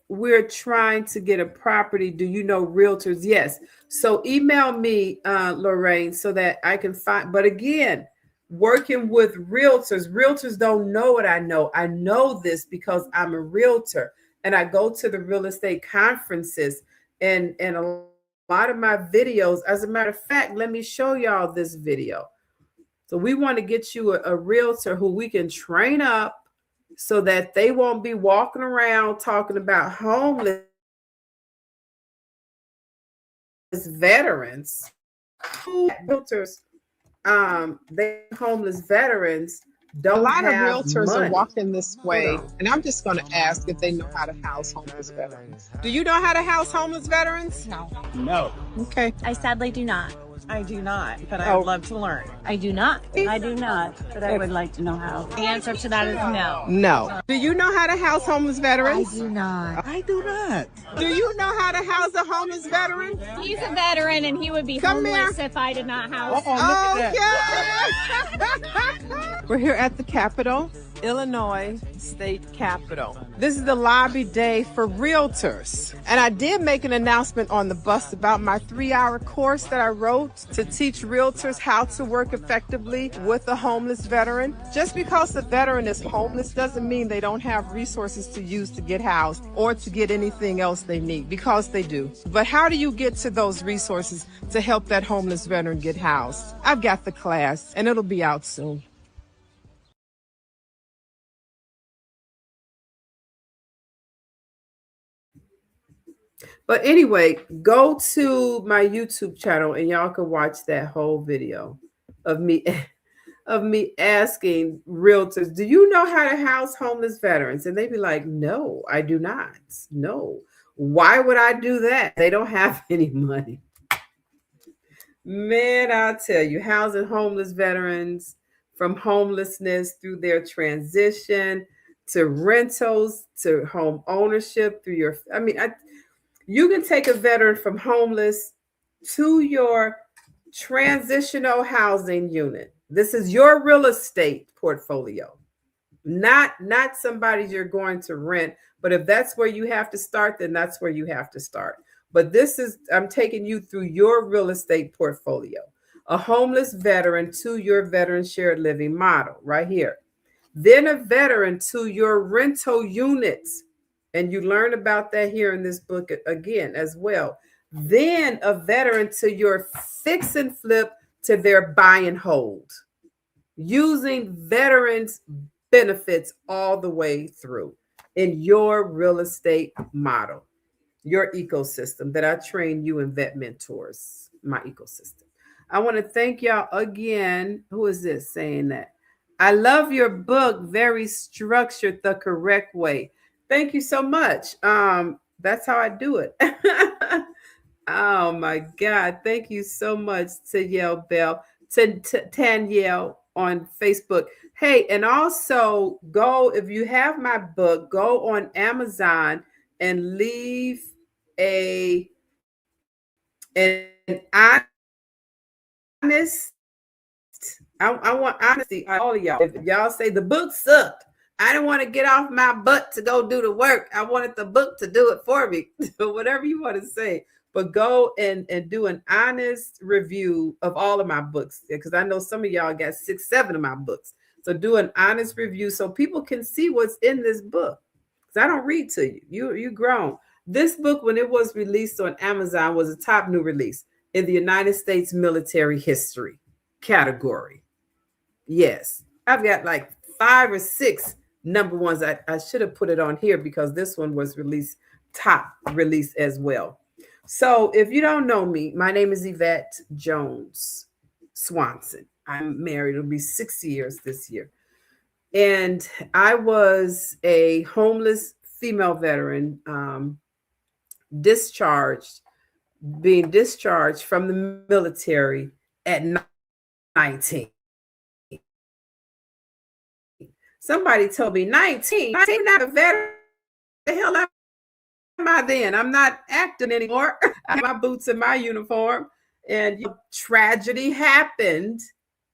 We're trying to get a property. Do you know realtors? Yes. So email me, Lorraine, so that I can find. But again, working with realtors, realtors don't know what I know. I know this because I'm a realtor and I go to the real estate conferences and a lot of my videos. As a matter of fact, let me show y'all this video. So we want to get you a realtor who we can train up so that they won't be walking around talking about homeless veterans. Realtors, they homeless veterans A don't lot of have realtors are money. walking this Hold way, on. and I'm just going to ask if they know how to house homeless veterans. Do you know how to house homeless veterans? No, No. Okay. I sadly do not. I do not, but I would love to learn. I do not. I do not, but I would like to know how. The answer to that is no. No. Do you know how to house homeless I veterans? do not. I do not. Do you know how to house a homeless veteran? He's a veteran and he would be Come homeless here. if I did not house. Okay. We're here at the Capitol, Illinois State Capitol. This is the lobby day for realtors. And I did make an announcement on the bus about my 3-hour course that I wrote to teach realtors how to work effectively with a homeless veteran. Just because the veteran is homeless doesn't mean they don't have resources to use to get housed or to get anything else they need, because they do. But how do you get to those resources to help that homeless veteran get housed? I've got the class and it'll be out soon. But anyway, go to my YouTube channel and y'all can watch that whole video of me of me asking realtors, do you know how to house homeless veterans? And they'd be like, no, I do not. No. Why would I do that? They don't have any money. Man, I'll tell you, housing homeless veterans from homelessness through their transition to rentals to home ownership through your, you can take a veteran from homeless to your transitional housing unit. This is your real estate portfolio, not somebody's you're going to rent. But if that's where you have to start, then that's where you have to start. But this is, I'm taking you through your real estate portfolio, a homeless veteran to your veteran shared living model right here. Then a veteran to your rental units. And you learn about that here in this book again as well. Then a veteran to your fix and flip to their buy and hold, using veterans benefits all the way through in your real estate model, your ecosystem that I train you in VetMentors, my ecosystem. I want to thank y'all again. Who is this saying that? I love your book, very structured the correct way. Thank you so much. That's how I do it. Oh my God. Thank you so much to Yale Bell, to Tanyelle on Facebook. Hey, and also go, if you have my book, go on Amazon and leave an honest, I want honesty out of all of y'all. If y'all say the book sucked, I didn't want to get off my butt to go do the work. I wanted the book to do it for me. Whatever you want to say. But go and do an honest review of all of my books, because I know some of y'all got 6, 7 of my books. So do an honest review so people can see what's in this book. because I don't read to you. You grown. This book, when it was released on Amazon, was a top new release in the United States military history category. Yes, I've got like 5 or 6 number ones. I should have put it on here because this one was released top release as well. So if you don't know me, my name is Yvette Jones Swanson. I'm married. It'll be 6 years this year. And I was a homeless female veteran, being discharged from the military at 19. Somebody told me 19, not a veteran. The hell am I then? I'm not acting anymore. I have my boots and my uniform. And tragedy happened.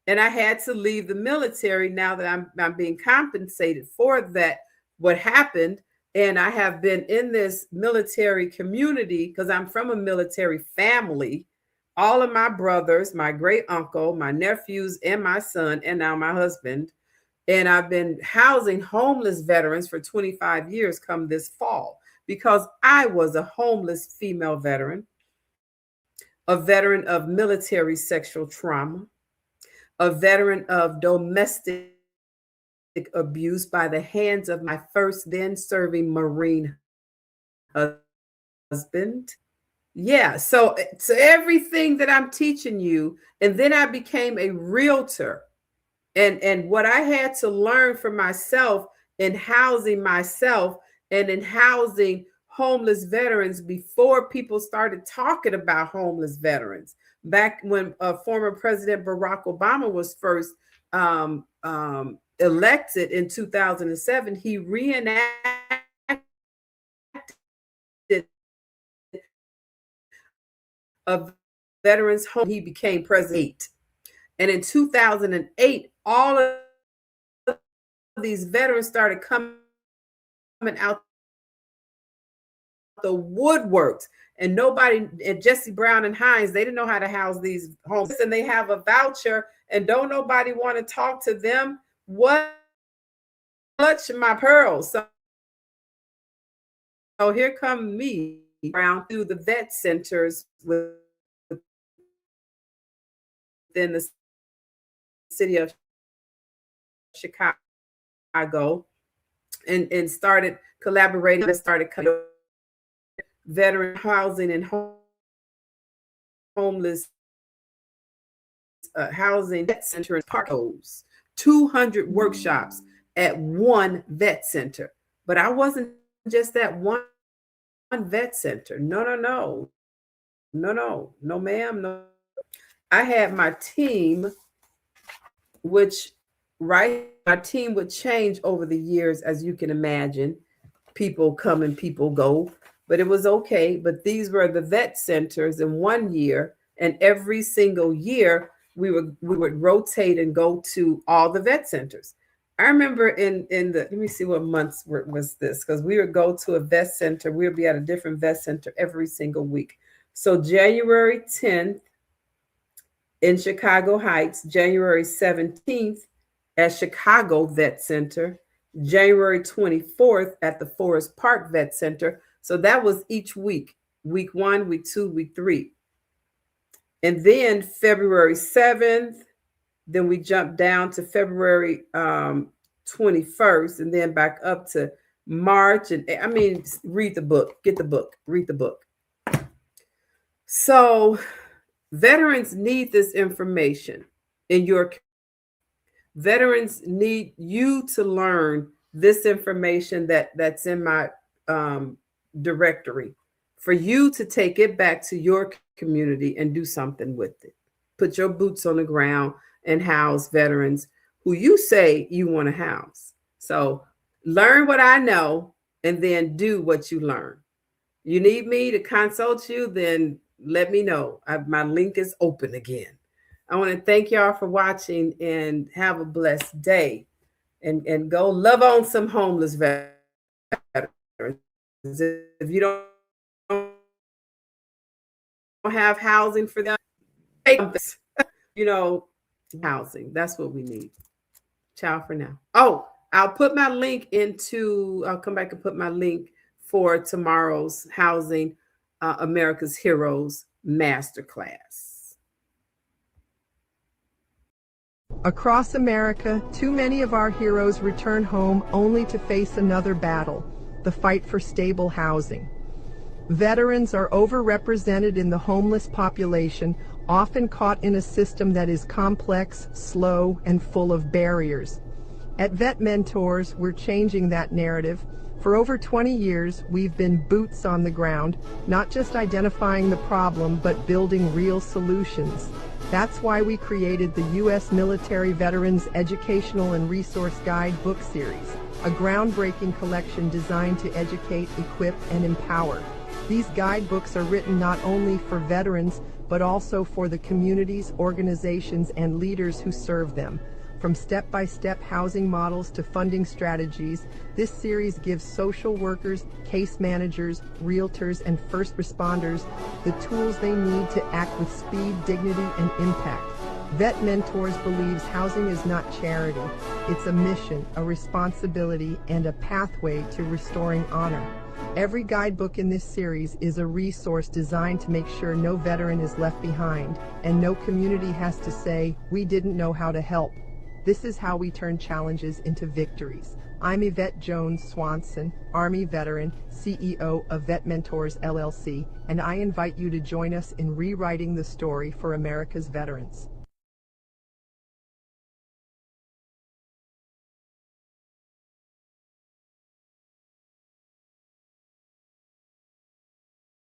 And I had to leave the military now that I'm being compensated for that, what happened. And I have been in this military community because I'm from a military family. All of my brothers, my great uncle, my nephews, and my son, and now my husband. And I've been housing homeless veterans for 25 years come this fall because I was a homeless female veteran, a veteran of military sexual trauma, a veteran of domestic abuse by the hands of my first then serving Marine husband. Yeah, so everything that I'm teaching you, and then I became a realtor. And what I had to learn for myself in housing myself and in housing homeless veterans before people started talking about homeless veterans. Back when former President Barack Obama was first elected in 2007, he reenacted a veterans home. He became president. And in 2008, all of these veterans started coming out the woodworks, and nobody, and Jesse Brown and Hines, they didn't know how to house these homes, and they have a voucher, and don't nobody want to talk to them. What? Clutch my pearls. So here come me around through the vet centers within the city of Chicago, and started collaborating and started cutting veteran housing and homeless housing vet center in Parkos, 200 workshops at one vet center. But I wasn't just at one vet center. No, ma'am, no. I had my team, which my team would change over the years, as you can imagine. People come and people go, but it was okay. But these were the vet centers in one year, and every single year we would rotate and go to all the vet centers. I remember in the, let me see what months was this, because we would go to a vet center. We would be at a different vet center every single week. So January 10th in Chicago Heights, January 17th at Chicago Vet Center, January 24th at the Forest Park Vet Center. So that was each week, week 1, week 2, week 3. And then February 7th, then we jumped down to February 21st, and then back up to March. And I mean, read the book, get the book, read the book. So veterans need this information in your. Veterans need you to learn this information that's in my directory, for you to take it back to your community and do something with it. Put your boots on the ground and house veterans who you say you want to house. So learn what I know and then do what you learn. You need me to consult you, then let me know. My link is open again. I want to thank y'all for watching, and have a blessed day, and go love on some homeless veterans. If you don't have housing for them, housing. That's what we need. Ciao for now. Oh, I'll put my link into, I'll come back and put my link for tomorrow's Housing America's Heroes Masterclass. Across America, too many of our heroes return home only to face another battle, the fight for stable housing. Veterans are overrepresented in the homeless population, often caught in a system that is complex, slow, and full of barriers. At VetMentors, we're changing that narrative. For over 20 years, we've been boots on the ground, not just identifying the problem, but building real solutions. That's why we created the U.S. Military Veterans Educational and Resource Guide book series, a groundbreaking collection designed to educate, equip, and empower. These guidebooks are written not only for veterans, but also for the communities, organizations, and leaders who serve them. From step-by-step housing models to funding strategies, this series gives social workers, case managers, realtors, and first responders the tools they need to act with speed, dignity, and impact. VetMentors believes housing is not charity. It's a mission, a responsibility, and a pathway to restoring honor. Every guidebook in this series is a resource designed to make sure no veteran is left behind, and no community has to say, "We didn't know how to help." This is how we turn challenges into victories. I'm Yvette Jones Swanson, Army veteran, CEO of VetMentors LLC, and I invite you to join us in rewriting the story for America's veterans.